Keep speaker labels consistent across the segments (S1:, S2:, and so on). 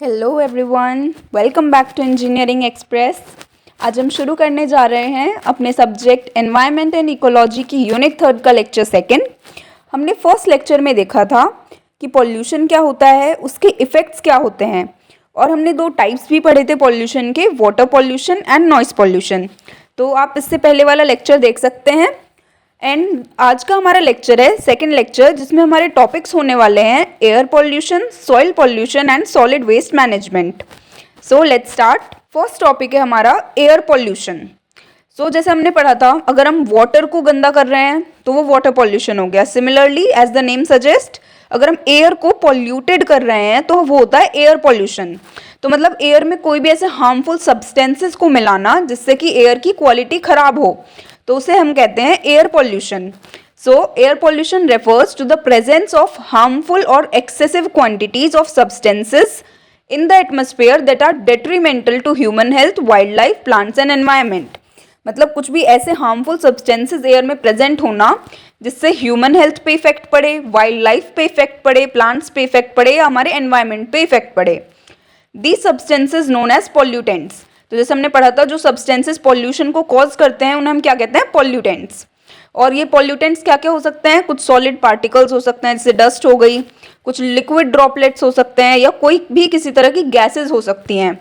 S1: Hello everyone, welcome back to engineering express. आज हम शुरू करने जा रहे हैं अपने सब्जेक्ट एनवायरनमेंट एंड इकोलॉजी की यूनिट 3 का लेक्चर सेकंड। हमने फर्स्ट लेक्चर में देखा था कि पॉल्यूशन क्या होता है, उसके इफ़ेक्ट्स क्या होते हैं, और हमने दो टाइप्स भी पढ़े थे पॉल्यूशन के, water pollution and noise pollution. तो आप इससे पहले वाला लेक्चर देख सकते हैं। एंड आज का हमारा लेक्चर है सेकंड लेक्चर, जिसमें हमारे टॉपिक्स होने वाले हैं air pollution, soil pollution and solid waste management. So let's start. First topic है हमारा एयर पॉल्यूशन। सो जैसे हमने पढ़ा था, अगर हम वाटर को गंदा कर रहे हैं तो वो वाटर पॉल्यूशन हो गया। Similarly as the name suggest, अगर हम एयर को पॉल्यूटेड कर रहे हैं तो वो होता है एयर पॉल्यूशन। तो मतलब एयर में कोई भी ऐसे हार्मफुल सब्सटेंसेस को मिलाना जिससे कि एयर की क्वालिटी खराब हो, तो उसे हम कहते हैं air pollution. So air pollution refers to the presence of harmful और excessive quantities of substances in the atmosphere that are detrimental to human health, wild life, plants and environment. मतलब कुछ भी ऐसे हार्मफुल सब्सटेंसेस एयर में present होना जिससे human health पे effect पड़े, वाइल्ड लाइफ पे इफेक्ट पड़े, प्लांट्स पे इफेक्ट पड़े या हमारे एनवायरमेंट पे इफेक्ट पड़े। These substances known as pollutants. तो जैसे हमने पढ़ा था, जो सब्सटेंसेस पॉल्यूशन को कॉज करते हैं उन्हें हम क्या कहते हैं? पॉल्यूटेंट्स। और ये पॉल्यूटेंट्स क्या क्या हो सकते हैं? कुछ सॉलिड पार्टिकल्स हो सकते हैं, जैसे डस्ट हो गई, कुछ लिक्विड ड्रॉपलेट्स हो सकते हैं, या कोई भी किसी तरह की गैसेज हो सकती हैं।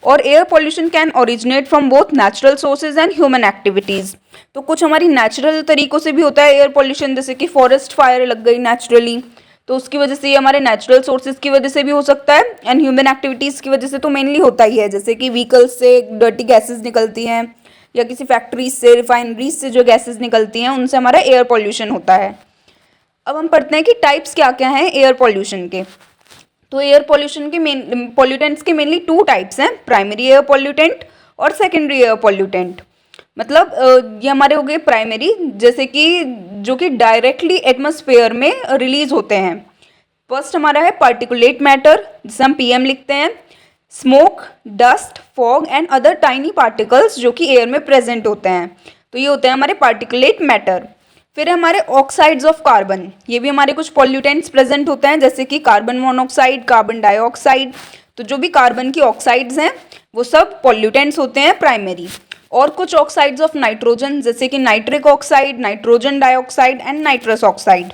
S1: और air pollution can originate from both natural sources and human activities. तो कुछ हमारी नेचुरल तरीकों से भी होता है एयर पॉल्यूशन, जैसे कि फॉरेस्ट फायर लग गई नेचुरली, तो उसकी वजह से, ये हमारे नेचुरल सोर्सेज की वजह से भी हो सकता है, एंड ह्यूमन एक्टिविटीज़ की वजह से तो मेनली होता ही है, जैसे कि व्हीकल्स से डर्टी गैसेज निकलती हैं, या किसी फैक्ट्रीज से, रिफाइनरीज से जो गैसेज निकलती हैं उनसे हमारा एयर पॉल्यूशन होता है। अब हम पढ़ते हैं कि टाइप्स क्या क्या हैं एयर पॉल्यूशन के। तो एयर पॉल्यूशन के मेन पॉल्यूटेंट्स के मेनली टू टाइप्स हैं, प्राइमरी एयर पॉल्यूटेंट और सेकेंडरी एयर पॉल्यूटेंट। मतलब ये हमारे हो गए प्राइमरी, जैसे कि जो कि डायरेक्टली एटमॉस्फेयर में रिलीज होते हैं। फर्स्ट हमारा है पार्टिकुलेट मैटर, जिसे हम पीएम लिखते हैं, smoke, dust, fog and other tiny particles जो कि एयर में प्रेजेंट होते हैं, तो ये होते हैं हमारे पार्टिकुलेट मैटर। फिर है हमारे ऑक्साइड्स ऑफ कार्बन, ये भी हमारे कुछ पॉल्यूटेंट्स प्रेजेंट होते हैं, जैसे कि कार्बन मोनोऑक्साइड, कार्बन डाइऑक्साइड। तो जो भी कार्बन की ऑक्साइड्स हैं वो सब पॉल्यूटेंट्स होते हैं प्राइमरी। और कुछ ऑक्साइड्स ऑफ नाइट्रोजन, जैसे कि nitric oxide, nitrogen dioxide and nitrous oxide.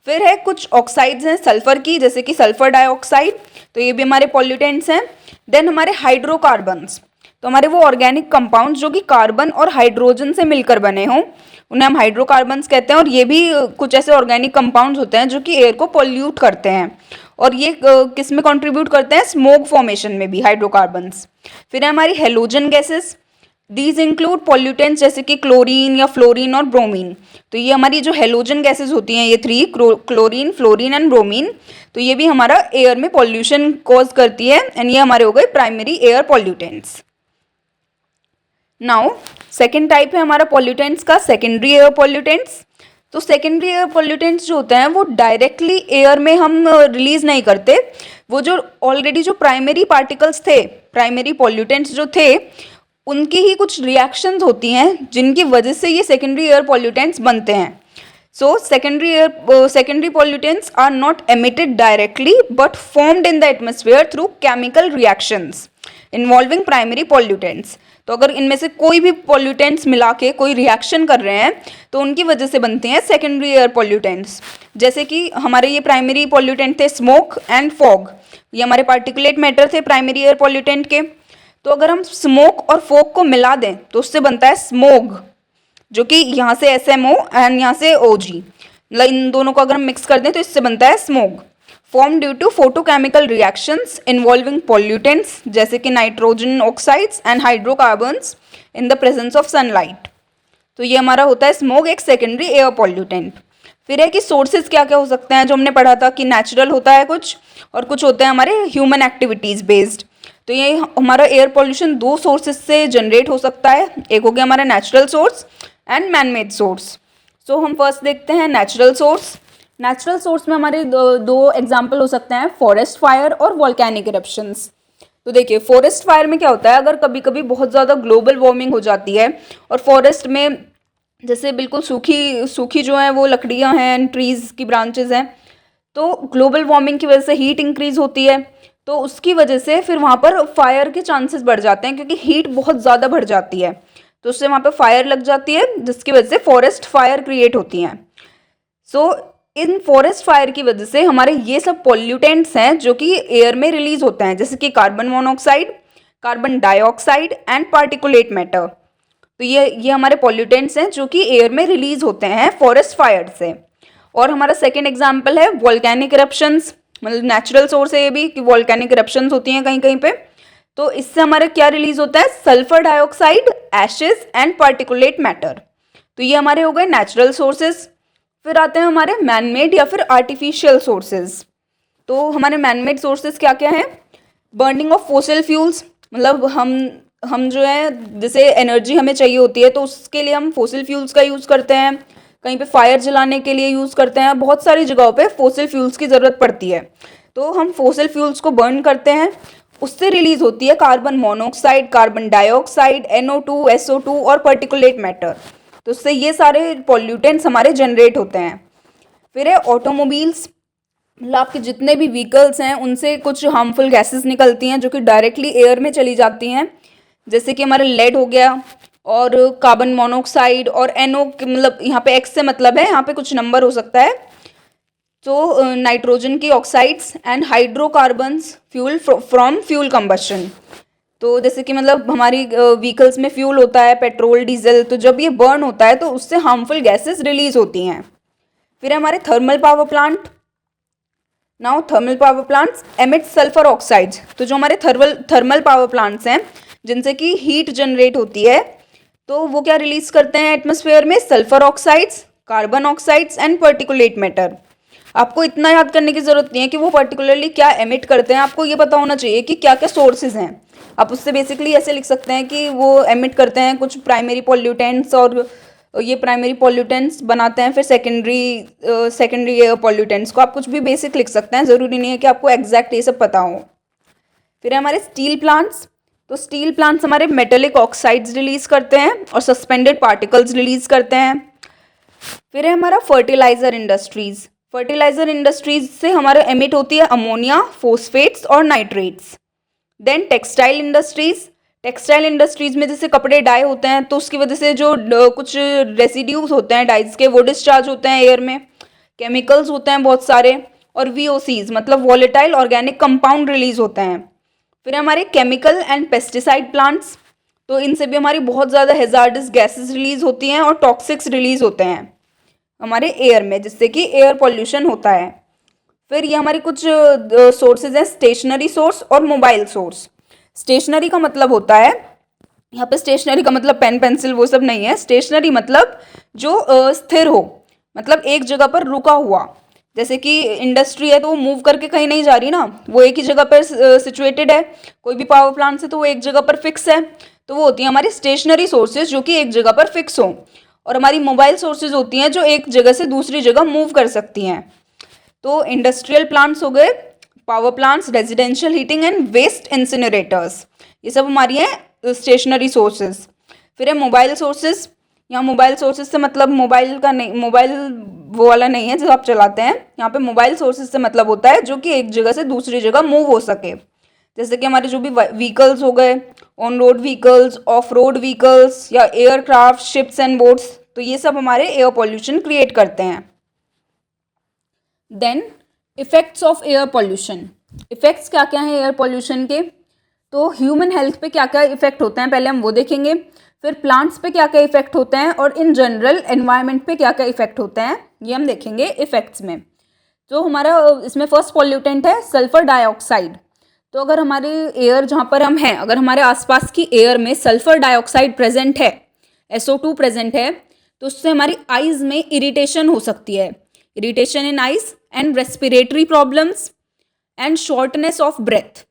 S1: फिर है कुछ ऑक्साइड्स हैं सल्फर की, जैसे कि सल्फर डाइऑक्साइड, तो ये भी हमारे पॉल्यूटेंट्स हैं। देन हमारे हाइड्रोकार्बन्स, तो हमारे वो ऑर्गेनिक कंपाउंड्स जो कि कार्बन और हाइड्रोजन से मिलकर बने हों, उन्हें हम हाइड्रोकार्बन्स कहते हैं। और ये भी कुछ ऐसे ऑर्गेनिक कंपाउंड्स होते हैं जो कि एयर को पॉल्यूट करते हैं, और ये किस में कंट्रीब्यूट करते हैं? स्मोक फॉर्मेशन में भी हाइड्रोकार्बन्स। फिर है हमारी halogen gases, these include pollutants जैसे कि क्लोरीन या फ्लोरीन और ब्रोमीन। तो ये हमारी जो हेलोजन गैसेस होती हैं, ये three, chlorine, fluorine and bromine, तो ये भी हमारा एयर में पॉल्यूशन कॉज करती है, एंड ये हमारे हो गए primary air pollutants. Now second type है हमारा पॉल्यूटेंट्स का, सेकेंडरी एयर पॉल्यूटेंट्स। तो सेकेंडरी एयर पॉल्यूटेंट्स जो होते हैं वो डायरेक्टली एयर में हम रिलीज नहीं करते, वो जो ऑलरेडी जो प्राइमरी पार्टिकल्स थे, प्राइमरी पॉल्यूटेंट्स जो थे, उनकी ही कुछ रिएक्शंस होती हैं जिनकी वजह से ये सेकेंडरी एयर पॉल्यूटेंट्स बनते हैं। So secondary pollutants are not emitted directly but formed in the atmosphere through chemical reactions involving primary pollutants. तो अगर इनमें से कोई भी पॉल्यूटेंट्स मिला के कोई रिएक्शन कर रहे हैं तो उनकी वजह से बनते हैं सेकेंडरी एयर पॉल्यूटेंट्स। जैसे कि हमारे ये प्राइमरी पॉल्यूटेंट थे स्मोक एंड फॉग, ये हमारे पार्टिकुलेट मैटर थे प्राइमरी एयर पॉल्यूटेंट के। तो अगर हम स्मोक और फॉग को मिला दें तो उससे बनता है स्मोग, जो कि यहाँ से SMO एंड यहाँ से OG, मतलब इन दोनों को अगर हम मिक्स कर दें तो इससे बनता है smog, form due to photochemical reactions involving pollutants जैसे कि nitrogen oxides and hydrocarbons in the presence of sunlight. तो ये हमारा होता है स्मोग, एक सेकेंडरी एयर पॉल्यूटेंट। फिर है कि सोर्सेज क्या क्या हो सकते हैं, जो हमने पढ़ा था कि नेचुरल होता है कुछ, और कुछ होते हैं हमारे ह्यूमन एक्टिविटीज़ बेस्ड। तो ये हमारा एयर पॉल्यूशन दो सोर्सेज से जनरेट हो सकता है, एक हो गया हमारा natural source and man made source. So हम फर्स्ट देखते हैं नेचुरल सोर्स। नेचुरल सोर्स में हमारे दो एग्जाम्पल हो सकते हैं, फॉरेस्ट फायर और वॉल्केनिक इरप्शंस। तो देखिए फॉरेस्ट फायर में क्या होता है, अगर कभी कभी बहुत ज़्यादा ग्लोबल वार्मिंग हो जाती है और फॉरेस्ट में जैसे बिल्कुल सूखी सूखी जो है वो लकड़ियाँ हैं, ट्रीज़ की ब्रांचेज हैं, तो ग्लोबल वार्मिंग की वजह से हीट इंक्रीज होती है, तो उसकी वजह से फिर वहाँ पर फायर के चांसेस बढ़ जाते हैं, क्योंकि हीट बहुत ज़्यादा बढ़ जाती है, तो उससे वहाँ पर फायर लग जाती है, जिसकी वजह से फॉरेस्ट फायर क्रिएट होती हैं। सो इन फॉरेस्ट फायर की वजह से हमारे ये सब पॉल्यूटेंट्स हैं जो कि एयर में रिलीज होते हैं, जैसे कि carbon monoxide, carbon dioxide and particulate matter. तो ये हमारे पॉल्यूटेंट्स हैं जो कि एयर में रिलीज होते हैं फॉरेस्ट फायर से। और हमारा सेकेंड एग्जाम्पल है वॉल्केनिक इरप्शंस, मतलब नेचुरल सोर्स है ये भी कि वॉल्केनिक इरप्शंस होती हैं कहीं कहीं पे। तो इससे हमारे क्या रिलीज होता है, sulphur dioxide, ashes and particulate matter. तो ये हमारे हो गए नेचुरल सोर्सेज। फिर आते हैं हमारे मैनमेड या फिर आर्टिफिशियल सोर्सेज। तो हमारे मैनमेड सोर्सेज क्या क्या हैं, बर्निंग ऑफ फोसिल फ्यूल्स, मतलब हम जो है जैसे एनर्जी हमें चाहिए होती है तो उसके लिए हम फोसिल फ्यूल्स का यूज़ करते हैं, कहीं पे फायर जलाने के लिए यूज़ करते हैं, बहुत सारी जगहों पे फोसिल फ्यूल्स की ज़रूरत पड़ती है। तो हम फोसिल फ्यूल्स को बर्न करते हैं, उससे रिलीज होती है carbon monoxide, carbon dioxide, NO2, SO2 और पर्टिकुलेट मैटर। तो उससे ये सारे पॉल्यूटेंट्स हमारे जनरेट होते हैं। फिर है ऑटोमोबाइल्स, मतलब आपके जितने भी व्हीकल्स हैं उनसे कुछ हार्मफुल गैसेस निकलती हैं जो कि डायरेक्टली एयर में चली जाती हैं, जैसे कि हमारा लेड हो गया और कार्बन मोनोऑक्साइड और NO, मतलब यहाँ पे X से मतलब है, यहाँ पे कुछ नंबर हो सकता है। तो नाइट्रोजन की oxides and hydrocarbons fuel from fuel combustion. तो जैसे कि मतलब हमारी व्हीकल्स में फ्यूल होता है, पेट्रोल, डीजल, तो जब ये बर्न होता है तो उससे हार्मफुल गैसेस रिलीज होती हैं। फिर हमारे thermal power plant. Now thermal power plants emit sulphur oxides. तो जो हमारे थर्मल पावर प्लांट्स हैं जिनसे कि हीट जनरेट होती है, तो वो क्या रिलीज करते हैं एटमॉस्फेयर में, sulphur oxides, carbon oxides and particulate matter. आपको इतना याद करने की जरूरत नहीं है कि वो पर्टिकुलरली क्या एमिट करते हैं, आपको ये पता होना चाहिए कि क्या क्या सोर्सेज हैं। आप उससे बेसिकली ऐसे लिख सकते हैं कि वो एमिट करते हैं कुछ प्राइमरी पॉल्यूटेंट्स, और ये प्राइमरी पॉल्यूटेंट्स बनाते हैं फिर सेकेंडरी एयर पॉल्यूटेंट्स को। आप कुछ भी बेसिक लिख सकते हैं, ज़रूरी नहीं है कि आपको एग्जैक्ट ये सब पता हो। फिर हमारे स्टील प्लांट्स। तो स्टील प्लांट्स हमारे मेटेलिक ऑक्साइड्स रिलीज करते हैं और सस्पेंडेड पार्टिकल्स रिलीज करते हैं। फिर है हमारा फर्टिलाइजर इंडस्ट्रीज। फर्टिलाइजर इंडस्ट्रीज से हमारा एमिट होती है अमोनिया, फोस्फेट्स और nitrates. Then textile industries. Textile industries में जैसे कपड़े डाई होते हैं तो उसकी वजह से जो कुछ रेसिड्यूज होते हैं डाइज के, वो डिस्चार्ज होते हैं एयर में। केमिकल्स होते हैं बहुत सारे, और VOCs मतलब वॉलेटाइल ऑर्गेनिक कंपाउंड रिलीज होते हैं। फिर हमारे केमिकल एंड पेस्टिसाइड प्लांट्स। तो इनसे भी हमारी बहुत ज़्यादा हैजार्डस गैसेस रिलीज होती हैं और टॉक्सिक्स रिलीज होते हैं हमारे एयर में, जिससे कि एयर पॉल्यूशन होता है। फिर ये हमारी कुछ सोर्सेज हैं, स्टेशनरी सोर्स और मोबाइल सोर्स। स्टेशनरी का मतलब होता है, यहाँ पे स्टेशनरी का मतलब पेन पेंसिल वो सब नहीं है। स्टेशनरी मतलब जो स्थिर हो, मतलब एक जगह पर रुका हुआ। जैसे कि इंडस्ट्री है तो वो मूव करके कहीं नहीं जा रही ना, वो एक ही जगह पर सिचुएटेड है। कोई भी पावर प्लांट से तो वो एक जगह पर फिक्स है, तो वो होती है हमारी स्टेशनरी सोर्सेज जो कि एक जगह पर फिक्स हो। और हमारी मोबाइल सोर्सेज होती हैं जो एक जगह से दूसरी जगह मूव कर सकती हैं। तो इंडस्ट्रियल प्लांट्स हो गए, power plants, residential heating and waste incinerators, ये सब हमारी हैं स्टेशनरी सोर्सेज। फिर है मोबाइल सोर्सेज। यहाँ मोबाइल सोर्सेज से मतलब मोबाइल का नहीं, मोबाइल वो वाला नहीं है जो आप चलाते हैं। यहाँ पे मोबाइल सोर्सेज से मतलब होता है जो कि एक जगह से दूसरी जगह मूव हो सके, जैसे कि हमारे जो भी व्हीकल्स हो गए, on road vehicles, off road vehicles या एयरक्राफ्ट, शिप्स एंड बोट्स। तो ये सब हमारे एयर पॉल्यूशन क्रिएट करते हैं। Then effects of air pollution. Effects क्या क्या हैं एयर पॉल्यूशन के, तो ह्यूमन हेल्थ पे क्या क्या इफेक्ट होते हैं पहले हम वो देखेंगे। फिर प्लांट्स पे क्या क्या इफेक्ट होते हैं, और इन जनरल एनवायरनमेंट पे क्या क्या इफेक्ट होते हैं, ये हम देखेंगे इफेक्ट्स में। तो हमारा इसमें फर्स्ट पॉल्यूटेंट है सल्फर डाइऑक्साइड। तो अगर हमारे एयर जहाँ पर हम हैं, अगर हमारे आसपास की एयर में सल्फर डाइऑक्साइड प्रेजेंट है, SO2 प्रेजेंट है, तो उससे हमारी आइज़ में इरिटेशन हो सकती है, irritation in eyes and respiratory problems and shortness of breath.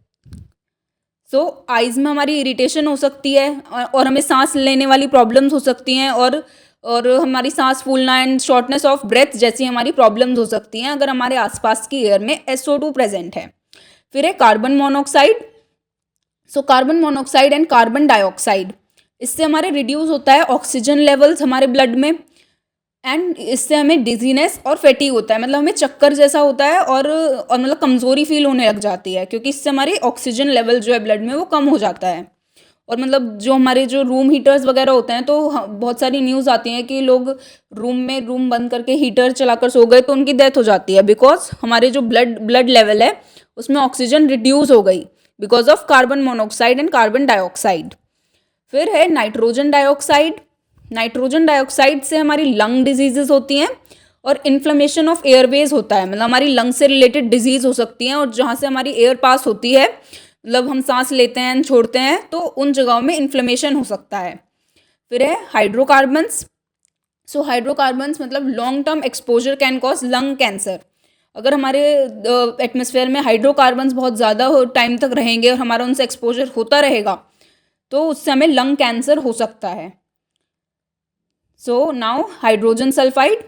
S1: So eyes में हमारी इरिटेशन हो सकती है और हमें सांस लेने वाली प्रॉब्लम्स हो सकती हैं, और हमारी सांस फूलना एंड शॉर्टनेस ऑफ ब्रेथ जैसी हमारी प्रॉब्लम्स हो सकती हैं अगर हमारे आसपास की एयर में SO2 प्रेजेंट है। फिर है carbon monoxide. So carbon monoxide and carbon dioxide, इससे हमारे रिड्यूस होता है ऑक्सीजन लेवल्स हमारे ब्लड में, एंड इससे हमें डिजीनेस और फैटीग होता है, मतलब हमें चक्कर जैसा होता है और मतलब कमज़ोरी फील होने लग जाती है, क्योंकि इससे हमारी ऑक्सीजन लेवल जो है ब्लड में वो कम हो जाता है। और मतलब जो हमारे जो रूम हीटर्स वगैरह होते हैं, तो बहुत सारी न्यूज़ आती हैं कि लोग रूम बंद करके हीटर चलाकर सो गए तो उनकी डेथ हो जाती है, बिकॉज हमारे जो ब्लड लेवल है उसमें ऑक्सीजन रिड्यूस हो गई because of carbon monoxide and carbon dioxide. फिर है नाइट्रोजन डाइऑक्साइड। नाइट्रोजन डाइऑक्साइड से हमारी लंग डिजीजेस होती हैं और इन्फ्लेमेशन ऑफ एयरवेज होता है, मतलब हमारी लंग से रिलेटेड डिजीज़ हो सकती हैं, और जहाँ से हमारी एयर पास होती है, मतलब हम सांस लेते हैं छोड़ते हैं, तो उन जगहों में इन्फ्लेमेशन हो सकता है। फिर है हाइड्रोकार्बन्स। सो हाइड्रोकार्बन्स मतलब long term exposure can cause lung cancer. अगर हमारे एटमॉस्फेयर में हाइड्रोकार्बन्स बहुत ज़्यादा टाइम तक रहेंगे और हमारा उनसे एक्सपोजर होता रहेगा तो उससे हमें लंग कैंसर हो सकता है। So now hydrogen sulphide.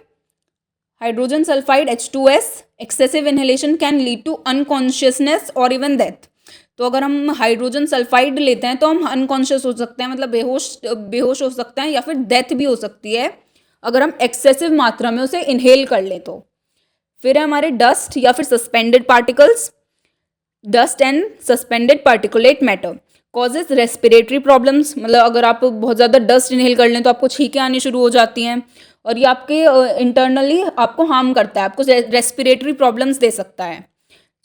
S1: Hydrogen sulphide H2S excessive inhalation can lead to unconsciousness और इवन डेथ। तो अगर हम हाइड्रोजन सल्फाइड लेते हैं तो हम अनकॉन्शियस हो सकते हैं, मतलब बेहोश हो सकते हैं, या फिर डेथ भी हो सकती है अगर हम एक्सेसिव मात्रा में उसे इनहेल कर लें तो। फिर है हमारे डस्ट या फिर suspended particles. Dust and suspended particulate matter causes respiratory problems, मतलब अगर आप बहुत ज़्यादा डस्ट इनहेल कर लें तो आपको छींकें आनी शुरू हो जाती हैं और ये आपके इंटरनली आपको हार्म करता है, आपको रेस्पिरेटरी प्रॉब्लम्स दे सकता है।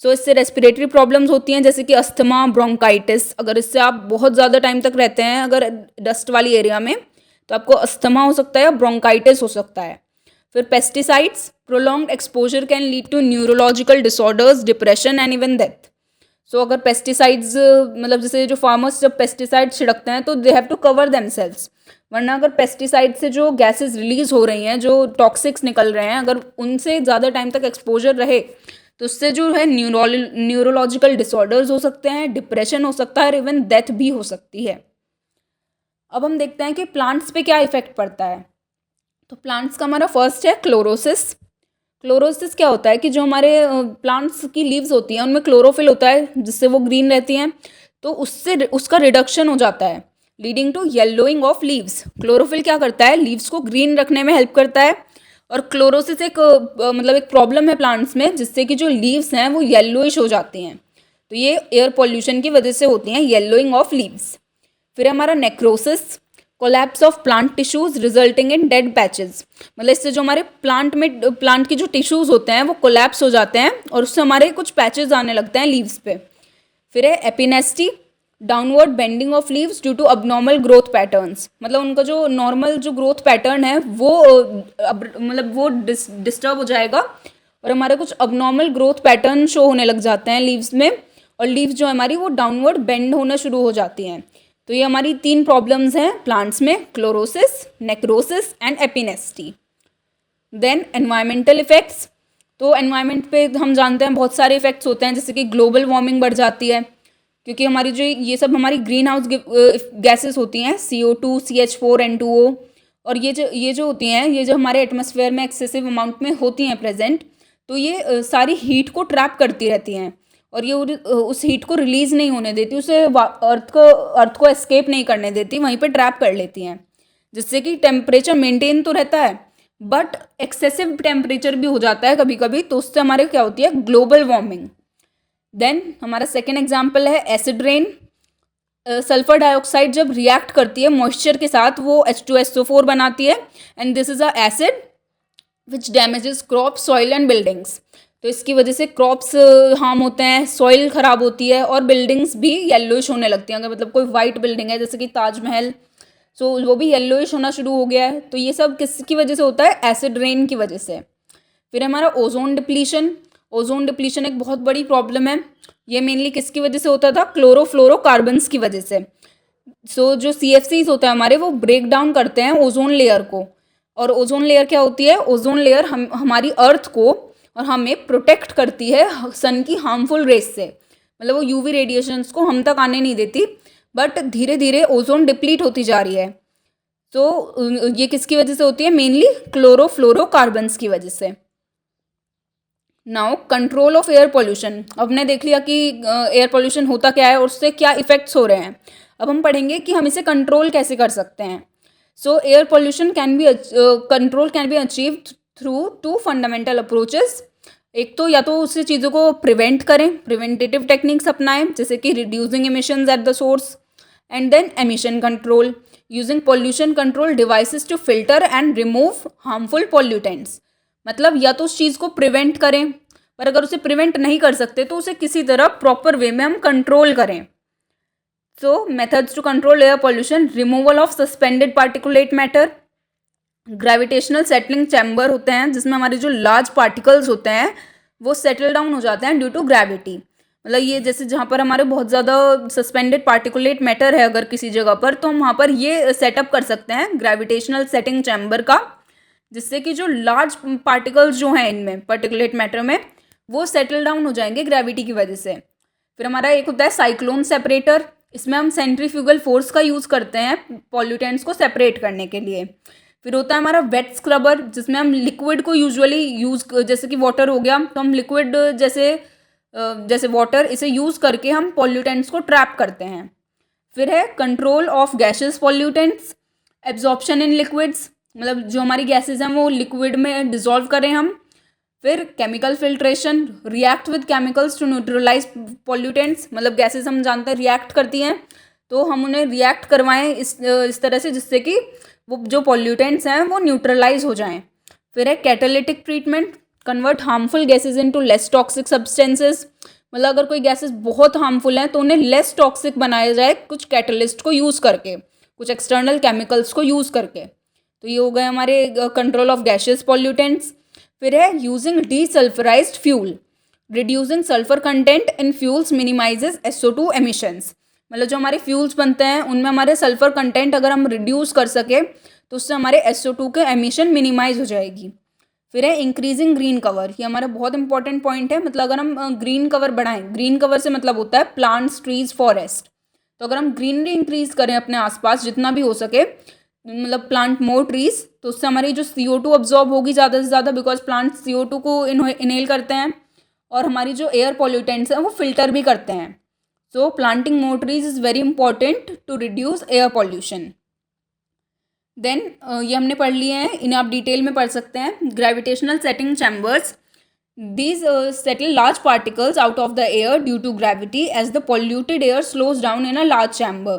S1: सो इससे रेस्पिरेटरी प्रॉब्लम्स होती हैं जैसे कि अस्थमा, ब्रोंकाइटिस। अगर इससे आप बहुत ज़्यादा टाइम तक रहते हैं अगर डस्ट वाली एरिया में तो आपको अस्थमा हो सकता है या ब्रोंकाइटिस हो सकता है। फिर pesticides, prolonged exposure can lead to neurological disorders, depression and even death. So अगर पेस्टिसाइड्स मतलब जैसे जो फार्मर्स जब पेस्टिसाइड छिड़कते हैं तो they have to cover themselves, वरना अगर पेस्टिसाइड से जो गैसेस रिलीज हो रही हैं, जो टॉक्सिक्स निकल रहे हैं, अगर उनसे ज़्यादा टाइम तक एक्सपोजर रहे तो उससे जो है न्यूरोलॉजिकल डिसऑर्डर्स हो सकते हैं, डिप्रेशन हो सकता है और इवन डेथ भी हो सकती है। अब हम देखते हैं कि प्लांट्स पे क्या इफेक्ट पड़ता है। तो प्लांट्स का हमारा फर्स्ट है क्लोरोसिस। क्लोरोसिस क्या होता है कि जो हमारे प्लांट्स की लीव्स होती हैं उनमें क्लोरोफिल होता है जिससे वो ग्रीन रहती हैं, तो उससे उसका रिडक्शन हो जाता है leading to yellowing of leaves. Chlorophyll क्या करता है, लीव्स को ग्रीन रखने में हेल्प करता है, और क्लोरोसिस एक मतलब एक प्रॉब्लम है प्लांट्स में जिससे कि जो लीव्स हैं वो येलोइश हो जाती हैं। तो ये एयर पॉल्यूशन की वजह से होती हैं येलोइंग ऑफ लीव्स। फिर हमारा necrosis, collapse of plant tissues resulting in dead patches, मतलब इससे जो हमारे प्लांट की जो टिश्यूज होते हैं वो कोलैप्स हो जाते हैं और उससे हमारे कुछ पैचेस आने लगते हैं लीव्स पे। फिर है epinasty, downward bending of leaves due to abnormal growth patterns, मतलब उनका जो नॉर्मल जो ग्रोथ पैटर्न है वो मतलब वो डिस्टर्ब हो जाएगा और हमारे कुछ अबनॉर्मल ग्रोथ पैटर्न शो होने लग जाते हैं लीव्स में, और लीव्स जो हमारी वो डाउनवर्ड बेंड होना शुरू हो जाती हैं। तो ये हमारी 3 प्रॉब्लम्स हैं प्लांट्स में, chlorosis, necrosis and epinasty. Then environmental effects. तो एनवायरनमेंट पे हम जानते हैं बहुत सारे इफेक्ट्स होते हैं, जैसे कि ग्लोबल वार्मिंग बढ़ जाती है क्योंकि हमारी जो ये सब हमारी ग्रीन हाउस गैसेस होती हैं CO2, CH4, N2O, और ये जो होती हैं, ये जो हमारे एटमॉस्फेयर में एक्सेसिव अमाउंट में होती हैं प्रेजेंट, तो ये सारी हीट को ट्रैप करती रहती हैं और ये उस हीट को रिलीज़ नहीं होने देती, उसे अर्थ को एस्केप नहीं करने देती, वहीं पे ट्रैप कर लेती हैं, जिससे कि टेम्परेचर मेंटेन तो रहता है बट एक्सेसिव टेम्परेचर भी हो जाता है कभी कभी, तो उससे हमारे क्या होती है ग्लोबल वार्मिंग। देन हमारा सेकेंड एग्जाम्पल है एसिड रेन। सल्फर डाइऑक्साइड जब रिएक्ट करती है मॉइस्चर के साथ वो H2SO4 बनाती है and this is a acid which damages crops, soil and buildings. तो इसकी वजह से क्रॉप्स हार्म होते हैं, सॉइल ख़राब होती है और बिल्डिंग्स भी येलोइश होने लगती हैं। अगर मतलब कोई वाइट बिल्डिंग है जैसे कि ताजमहल, सो वो भी येलोइश होना शुरू हो गया है। तो ये सब किसकी वजह से होता है, एसिड रेन की वजह से। फिर हमारा ओजोन डिप्लीशन। ओजोन डिप्लीशन एक बहुत बड़ी प्रॉब्लम है, ये मेनली किसकी वजह से होता था, क्लोरोफ्लोरोकार्बन्स की वजह से। सो जो CFCs होता है हमारे वो ब्रेक डाउन करते हैं ओजोन लेयर को, और ओजोन लेयर क्या होती है, ओजोन लेयर हमारी अर्थ को और हमें प्रोटेक्ट करती है सन की हार्मफुल रेस से, मतलब वो UV रेडिएशंस को हम तक आने नहीं देती, बट धीरे धीरे ओजोन डिप्लीट होती जा रही है। तो ये किसकी वजह से होती है, मेनली क्लोरोफ्लोरोकार्बन्स की वजह से। Now control of air pollution. अब हमने देख लिया कि एयर पोल्यूशन होता क्या है और उससे क्या इफेक्ट्स हो रहे हैं। अब हम पढ़ेंगे कि हम इसे कंट्रोल कैसे कर सकते हैं। So air pollution control can be achieve through two fundamental approaches. एक तो या तो उसी चीज़ों को प्रिवेंट करें, प्रिवेंटेटिव टेक्निक्स अपनाएं, जैसे कि reducing emissions at the source, and then emission control using pollution control devices to filter and remove harmful pollutants. मतलब या तो उस चीज़ को प्रिवेंट करें, पर अगर उसे प्रिवेंट नहीं कर सकते तो उसे किसी तरह प्रॉपर वे में हम कंट्रोल करें। So methods to control air pollution: removal of suspended particulate matter, gravitational settling chamber होते हैं जिसमें हमारे जो लार्ज पार्टिकल्स होते हैं वो सेटल डाउन हो जाते हैं ड्यू टू ग्रेविटी। मतलब ये जैसे जहाँ पर हमारे बहुत ज़्यादा सस्पेंडेड पार्टिकुलेट मैटर है अगर किसी जगह पर, तो हम वहाँ पर ये सेटअप कर सकते हैं ग्रेविटेशनल सेटिंग चैम्बर का, जिससे कि जो लार्ज पार्टिकल्स जो हैं इनमें पार्टिकुलेट मैटर में वो सेटल डाउन हो जाएंगे ग्रेविटी की वजह से। फिर हमारा एक होता है साइक्लोन सेपरेटर। इसमें हम सेंट्रीफ्यूगल फोर्स का यूज़ करते हैं पॉल्यूटेंट्स को सेपरेट करने के लिए। फिर होता है हमारा वेट स्क्रबर, जिसमें हम लिक्विड को यूजुअली यूज़, जैसे कि वाटर हो गया तो हम लिक्विड जैसे वाटर, इसे यूज़ करके हम पॉल्यूटेंट्स को ट्रैप करते हैं। फिर है control of gases pollutants, absorption in liquids, मतलब जो हमारी गैसेज हैं वो लिक्विड में डिजॉल्व करें हम। फिर chemical filtration, react with chemicals to neutralise pollutants, मतलब गैसेज हम जानते हैं रिएक्ट करती हैं तो हम उन्हें रिएक्ट करवाएं इस तरह से जिससे कि वो जो पॉल्यूटेंट्स हैं वो न्यूट्रलाइज हो जाएं। फिर है catalytic treatment, convert harmful gases into less toxic substances, मतलब अगर कोई गैसेज बहुत हार्मफुल हैं तो उन्हें लेस टॉक्सिक बनाया जाए कुछ कैटलिस्ट को यूज़ करके, कुछ एक्सटर्नल केमिकल्स को यूज़ करके। तो ये हो गए हमारे कंट्रोल ऑफ गैसेस पॉल्यूटेंट्स। फिर है using desulphurised fuel, reducing sulphur content in fuels minimises SO2 emissions, मतलब जो हमारे फ्यूल्स बनते हैं उनमें हमारे सल्फर कंटेंट अगर हम रिड्यूस कर सके तो उससे हमारे SO2 के एमिशन मिनिमाइज हो जाएगी। फिर है इंक्रीजिंग ग्रीन कवर, ये हमारा बहुत इंपॉर्टेंट पॉइंट है। मतलब अगर हम ग्रीन कवर बढ़ाएं, ग्रीन कवर से मतलब होता है प्लांट्स, ट्रीज, फॉरेस्ट, तो अगर हम ग्रीनरी इंक्रीज करें अपने आसपास जितना भी हो सके, मतलब प्लांट मोर ट्रीज, तो उससे हमारी जो CO2 अब्जॉर्ब होगी ज़्यादा से ज़्यादा, बिकॉज प्लांट CO2 को इनहेल करते हैं और हमारी जो एयर पॉल्यूटेंट्स हैं वो फिल्टर भी करते हैं। So planting more trees is very important to reduce air pollution. Then ये हमने पढ़ लिए हैं, इन्हें आप डिटेल में पढ़ सकते हैं। Gravitational setting chambers, these settle large particles out of the air due to gravity as the polluted air slows down in a large chamber.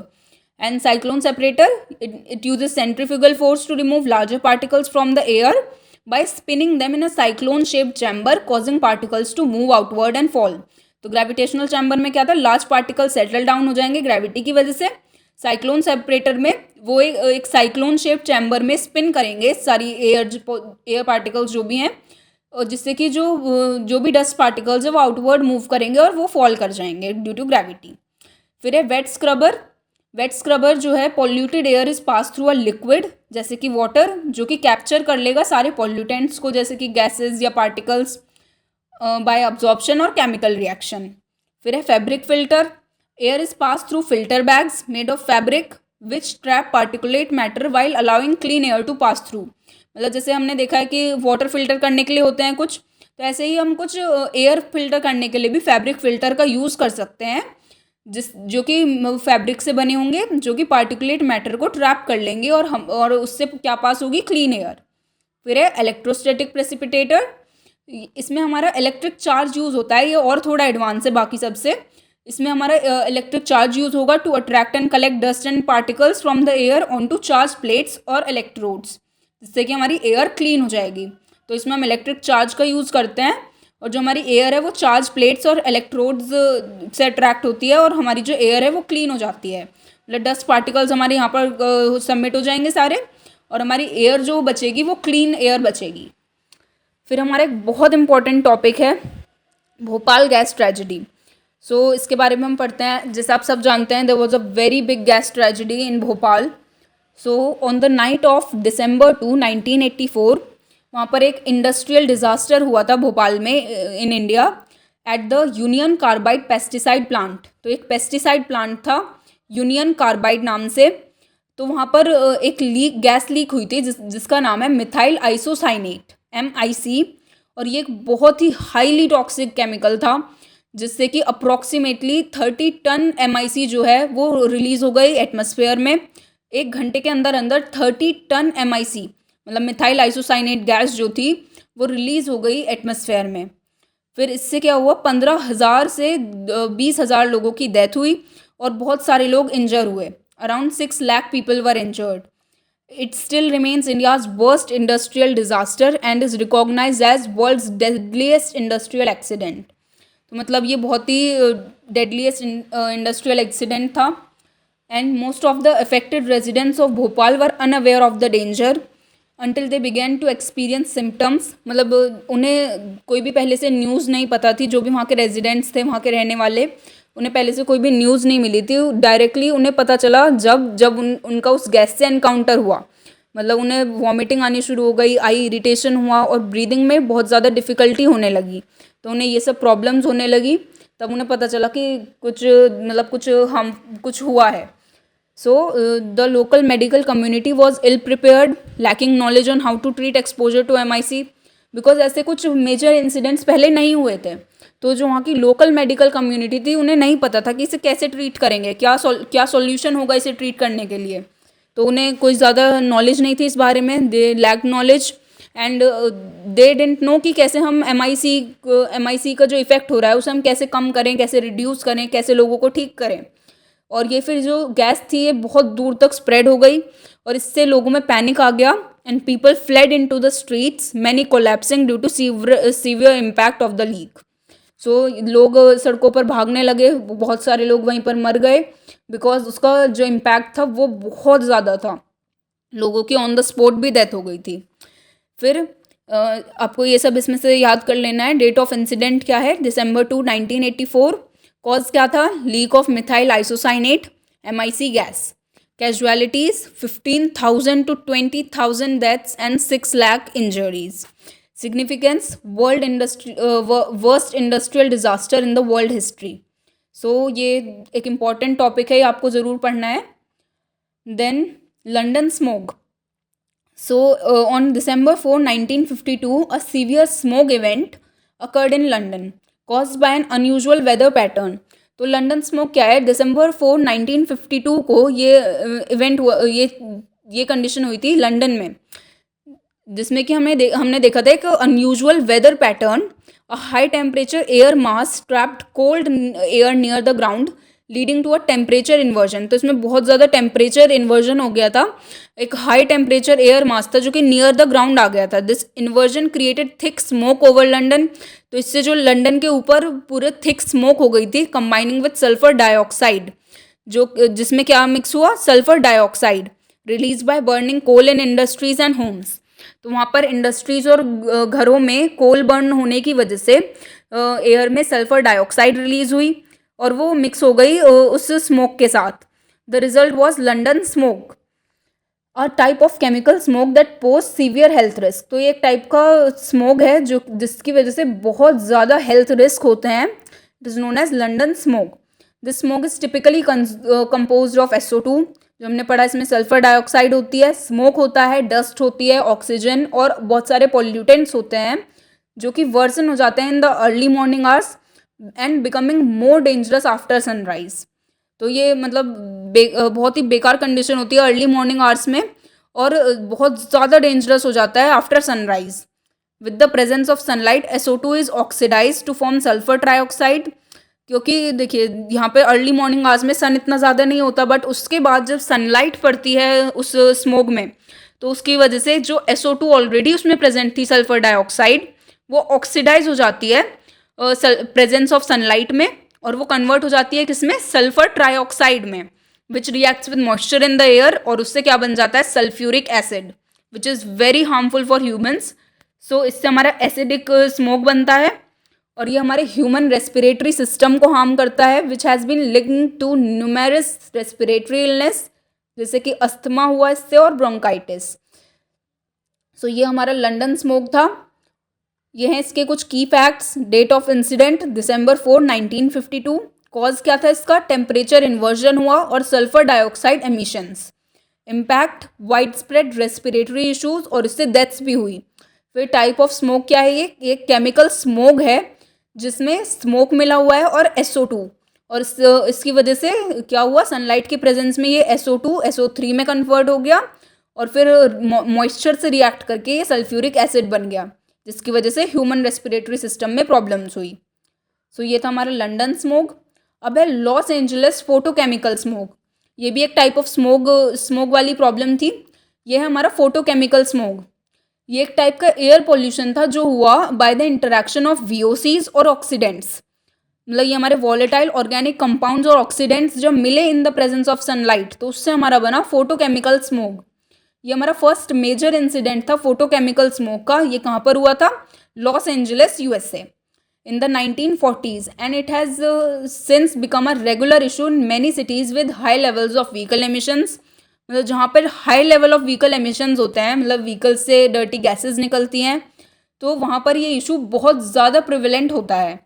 S1: And cyclone separator, it uses centrifugal force to remove larger particles from the air by spinning them in a cyclone shaped chamber, causing particles to move outward and fall. तो gravitational chamber में क्या था, large particle settle down हो जाएंगे gravity की वजह से। Cyclone separator में वो एक साइक्लोन शेप चैम्बर में स्पिन करेंगे सारी एयर पार्टिकल्स जो भी हैं, और जिससे कि जो भी डस्ट पार्टिकल्स है वो आउटवर्ड मूव करेंगे और वो फॉल कर जाएंगे ड्यू टू ग्रेविटी। फिर है वेट स्क्रबर। वेट स्क्रबर जो है polluted air is pass through a liquid, जैसे कि वाटर, जो कि कैप्चर कर लेगा सारे पॉल्यूटेंट्स को, जैसे कि गैसेस या पार्टिकल्स, बाय अब्जॉर्प्शन और केमिकल रिएक्शन। फिर है fabric filter. Air is pass through filter bags made of fabric which trap particulate matter while allowing clean air to pass through. मतलब जैसे हमने देखा है कि वाटर फिल्टर करने के लिए होते हैं कुछ, तो ऐसे ही हम कुछ एयर फिल्टर करने के लिए भी फैब्रिक फिल्टर का यूज़ कर सकते हैं, जो कि फैब्रिक से बने होंगे, जो कि पार्टिकुलेट मैटर को ट्रैप कर लेंगे और उससे क्या पास होगी, क्लीन एयर। फिर है इलेक्ट्रोस्टैटिक प्रेसिपिटेटर। इसमें हमारा इलेक्ट्रिक चार्ज यूज़ होता है, ये और थोड़ा एडवांस है बाकी सबसे। इसमें हमारा इलेक्ट्रिक चार्ज यूज़ होगा to attract and collect dust and particles from the air on to charge plates और इलेक्ट्रोड्स, जिससे कि हमारी एयर क्लीन हो जाएगी। तो इसमें हम इलेक्ट्रिक चार्ज का यूज़ करते हैं और जो हमारी एयर है वो चार्ज प्लेट्स और इलेक्ट्रोड्स से अट्रैक्ट होती है और हमारी जो एयर है वो क्लीन हो जाती है। मतलब डस्ट पार्टिकल्स हमारे यहाँ पर सबमिट हो जाएंगे सारे और हमारी एयर जो बचेगी वो क्लीन एयर बचेगी। फिर हमारा एक बहुत इंपॉर्टेंट टॉपिक है भोपाल गैस ट्रेजेडी। सो इसके बारे में हम पढ़ते हैं। जैसे आप सब जानते हैं, there was a very big gas tragedy in Bhopal. So on the night of December 2, 1984, वहाँ पर एक इंडस्ट्रियल डिज़ास्टर हुआ था भोपाल में in India at the union carbide pesticide plant. तो एक पेस्टिसाइड प्लांट था यूनियन कार्बाइड नाम से। तो वहाँ पर एक गैस लीक हुई थी जिसका नाम है मिथाइल आइसोसाइनेट, MIC, और ये एक बहुत ही हाईली टॉक्सिक केमिकल था जिससे कि अप्रॉक्सीमेटली 30 टन MIC जो है वो रिलीज़ हो गई एटमॉस्फेयर में 1 घंटे के अंदर अंदर 30 टन MIC मतलब मिथाइल आइसोसाइनेट गैस जो थी वो रिलीज़ हो गई एटमॉस्फेयर में। फिर इससे क्या हुआ, 15,000 से 20,000 लोगों की डेथ हुई और बहुत सारे लोग इंजर हुए। Around 6 lakh people were injured. It still remains India's worst industrial disaster and is recognised as world's deadliest industrial accident. तो मतलब ये बहुत ही डेडलीस्ट इंडस्ट्रियल एक्सीडेंट था। And most of the affected residents of Bhopal were unaware of the danger until they began to experience symptoms। मतलब उन्हें कोई भी पहले से न्यूज़ नहीं पता थी, जो भी वहाँ के रेजिडेंट्स थे, वहाँ के रहने वाले, उन्हें पहले से कोई भी न्यूज़ नहीं मिली थी। डायरेक्टली उन्हें पता चला जब उनका उस गैस से एनकाउंटर हुआ। मतलब उन्हें वॉमिटिंग आनी शुरू हो गई, आई इरिटेशन हुआ और ब्रीदिंग में बहुत ज़्यादा डिफ़िकल्टी होने लगी। तो उन्हें ये सब प्रॉब्लम्स होने लगी। तब उन्हें पता चला कि कुछ हुआ है। So, the local medical community was ill prepared, lacking knowledge on how to treat exposure to MIC, because ऐसे कुछ मेजर इंसिडेंट्स पहले नहीं हुए थे। तो जो वहाँ की लोकल मेडिकल कम्युनिटी थी उन्हें नहीं पता था कि इसे कैसे ट्रीट करेंगे, क्या सॉल्यूशन होगा इसे ट्रीट करने के लिए। तो उन्हें कोई ज़्यादा नॉलेज नहीं थी इस बारे में। They lack knowledge and they didn't know कि कैसे हम MIC का जो इफ़ेक्ट हो रहा है उसे हम कैसे कम करें, कैसे रिड्यूस करें, कैसे लोगों को ठीक करें। और ये फिर जो गैस थी ये बहुत दूर तक स्प्रेड हो गई और इससे लोगों में पैनिक आ गया and people fled into the streets, many collapsing due to severe impact of the leak. So लोग सड़कों पर भागने लगे, बहुत सारे लोग वहीं पर मर गए बिकॉज उसका जो इम्पैक्ट था वो बहुत ज़्यादा था। लोगों की ऑन द स्पॉट भी डेथ हो गई थी। फिर आपको ये सब इसमें से याद कर लेना है। डेट ऑफ इंसिडेंट क्या है, December 2, 1984। कॉज क्या था, leak of methyl isocyanate MIC gas. Casualties 15,000 to 20,000 deaths and 6 lakh injuries. Significance, worst industrial disaster in the world history. So ये एक इम्पॉर्टेंट टॉपिक है, आपको ज़रूर पढ़ना है। Then London smog. So, on December 4, 1952, a severe smog event occurred in London, caused by an unusual weather pattern. तो London smoke क्या है, December 4, 1952 को ये इवेंट हुआ, ये कंडीशन हुई थी लंदन में, जिसमें कि हमने देखा था एक unusual weather pattern, a high temperature air mass trapped cold air near the ground leading to a temperature inversion. तो इसमें बहुत ज़्यादा टेम्परेचर इन्वर्जन हो गया था, एक हाई टेम्परेचर एयर मास था जो कि नियर द ग्राउंड आ गया था। This inversion created thick smoke over London. तो इससे जो लंदन के ऊपर पूरे थिक स्मोक हो गई थी, कंबाइनिंग विद सल्फर डाइऑक्साइड, जिसमें क्या मिक्स हुआ, sulphur dioxide release by burning coal in industries and homes. तो वहाँ पर इंडस्ट्रीज और घरों में कोल बर्न होने की वजह से एयर में सल्फर डाइऑक्साइड रिलीज हुई और वो मिक्स हो गई उस स्मोक के साथ। The result was London smoke, a type of chemical smoke that pose severe health risk. तो ये एक टाइप का स्मोक है जिसकी वजह से बहुत ज़्यादा हेल्थ रिस्क होते हैं। It is known as London smoke. This smoke is typically composed of SO2, जो हमने पढ़ा इसमें सल्फर डाइऑक्साइड होती है, स्मोक होता है, डस्ट होती है, ऑक्सीजन और बहुत सारे पॉल्यूटेंट्स होते हैं जो कि वर्सन हो जाते हैं in the early morning hours and becoming more dangerous after sunrise. तो ये मतलब बहुत ही बेकार कंडीशन होती है अर्ली मॉर्निंग आवर्स में और बहुत ज़्यादा डेंजरस हो जाता है after sunrise. With the presence of sunlight SO2 is oxidise to form sulphur trioxide. क्योंकि देखिए यहाँ पे अर्ली मॉर्निंग आवर्स में सन इतना ज़्यादा नहीं होता, बट उसके बाद जब सनलाइट पड़ती है उस स्मोक में तो उसकी वजह से जो SO2 ऑलरेडी उसमें प्रेजेंट थी, सल्फर डाइऑक्साइड, वो ऑक्सीडाइज हो जाती है प्रेजेंस ऑफ सनलाइट में और वो कन्वर्ट हो जाती है किसमें, सल्फर ट्राइऑक्साइड में, which reacts with moisture in the air और उससे क्या बन जाता है, sulphuric acid, which is very harmful for humans. So इससे हमारा एसिडिक स्मोक बनता है और ये हमारे ह्यूमन रेस्पिरेटरी सिस्टम को हार्म करता है, which has been linked to numerous respiratory illness, जैसे कि अस्थमा हुआ इससे और ब्रोंकाइटिस। सो ये हमारा लंदन स्मोक था। ये हैं इसके कुछ की facts. Date of incident December 4, 1952। Cause क्या था इसका, टेम्परेचर इन्वर्जन हुआ और sulphur dioxide emissions. Impact, wide spread respiratory issues और इससे डेथ्स भी हुई। फिर टाइप ऑफ स्मोक क्या है, ये केमिकल स्मोक है जिसमें स्मोक मिला हुआ है और SO2 और इसकी वजह से क्या हुआ, सनलाइट के प्रेजेंस में ये SO2 SO3 में कन्वर्ट हो गया और फिर मॉइस्चर से रिएक्ट करके ये सल्फ्यूरिक एसिड बन गया, जिसकी वजह से ह्यूमन रेस्पिरेटरी सिस्टम में प्रॉब्लम्स हुई। सो ये था हमारा लंदन स्मोग। अब है लॉस एंजलिस फोटोकेमिकल स्मोग। ये भी एक टाइप ऑफ स्मोग वाली प्रॉब्लम थी। ये है हमारा फोटोकेमिकल स्मोग। ये एक टाइप का एयर पोल्यूशन था जो हुआ by the interaction of VOCs और ऑक्सीडेंट्स। मतलब ये हमारे वॉलेटाइल ऑर्गेनिक कंपाउंड्स और ऑक्सीडेंट्स जब मिले इन द प्रेजेंस ऑफ सनलाइट तो उससे हमारा बना फोटोकेमिकल स्मोग। ये हमारा फर्स्ट मेजर इंसिडेंट था फोटोकेमिकल स्मोक का। ये कहाँ पर हुआ था, Los Angeles USA in the 1940s and it has since become a regular issue in many cities with high levels of vehicle emissions। मतलब जहाँ पर high level of vehicle emissions होते हैं, मतलब व्हीकल से डर्टी गैसेस निकलती हैं, तो वहाँ पर ये इशू बहुत ज़्यादा प्रिवेलेंट होता है।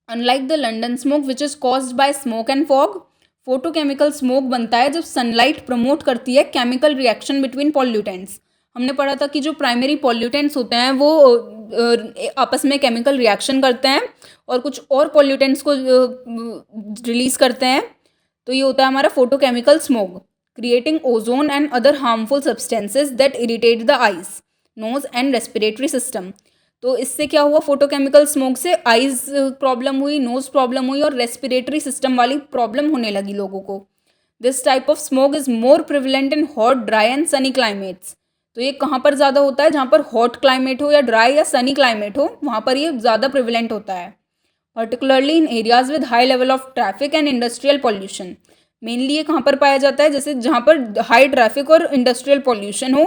S1: Unlike the London smoke which is caused by smoke and fog, photochemical smoke बनता है जब सनलाइट प्रमोट करती है केमिकल रिएक्शन बिटवीन पॉल्यूटेंट्स। हमने पढ़ा था कि जो प्राइमरी पॉल्यूटेंट्स होते हैं वो आपस में केमिकल रिएक्शन करते हैं और कुछ और पॉल्यूटेंट्स को रिलीज़ करते हैं। तो ये होता है हमारा photochemical smoke, creating ozone and other harmful substances that irritate the eyes, nose and respiratory system. तो इससे क्या हुआ, फोटोकेमिकल स्मोक से आइज प्रॉब्लम हुई, नोज प्रॉब्लम हुई और रेस्पिरेटरी सिस्टम वाली प्रॉब्लम होने लगी लोगों को। This type of smoke is more prevalent in hot, dry and Sunny climates. तो ये कहाँ पर ज़्यादा होता है, जहाँ पर हॉट क्लाइमेट हो या ड्राई या सनी क्लाइमेट हो, वहाँ पर ये ज़्यादा प्रिविलेंट होता है। Particularly in areas with high level of traffic and industrial pollution. Mainly ये कहाँ पर पाया जाता है, जैसे जहाँ पर हाई ट्रैफिक और इंडस्ट्रियल पॉल्यूशन हो,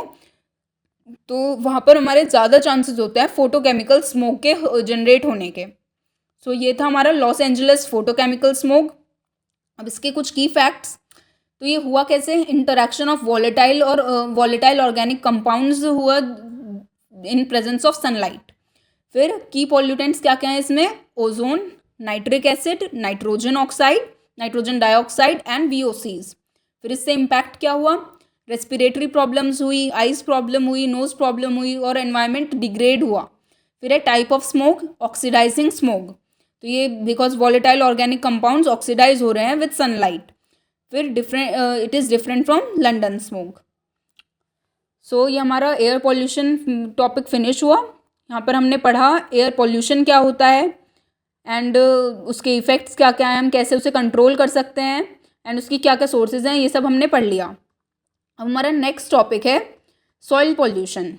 S1: तो वहाँ पर हमारे ज़्यादा चांसेस होते हैं फोटोकेमिकल स्मोक के जनरेट होने के। सो ये था हमारा लॉस एंजलिस फोटोकेमिकल स्मोक। अब इसके कुछ की फैक्ट्स। तो ये हुआ कैसे, interaction of volatile organic compounds हुआ इन प्रेजेंस ऑफ सनलाइट। फिर की पॉल्यूटेंट्स क्या क्या हैं इसमें, ozone, nitric acid, nitrogen oxide, nitrogen dioxide and VOCs। फिर इससे इम्पैक्ट क्या हुआ, रेस्पिरेटरी प्रॉब्लम्स हुई, आइज प्रॉब्लम हुई, नोज प्रॉब्लम हुई और एनवायरनमेंट डिग्रेड हुआ। फिर है type of smoke, oxidising smoke. तो ये because volatile organic compounds oxidise हो रहे हैं विद सनलाइट। फिर it is different from London smoke. So ये हमारा एयर पॉल्यूशन टॉपिक फिनिश हुआ। यहाँ पर हमने पढ़ा एयर पॉल्यूशन क्या होता है एंड उसके इफ़ेक्ट्स क्या क्या हैं, हम कैसे उसे कंट्रोल कर सकते हैं एंड उसकी क्या क्या सोर्सेज हैं, ये सब हमने पढ़ लिया। अब हमारा नेक्स्ट टॉपिक है सॉइल पॉल्यूशन।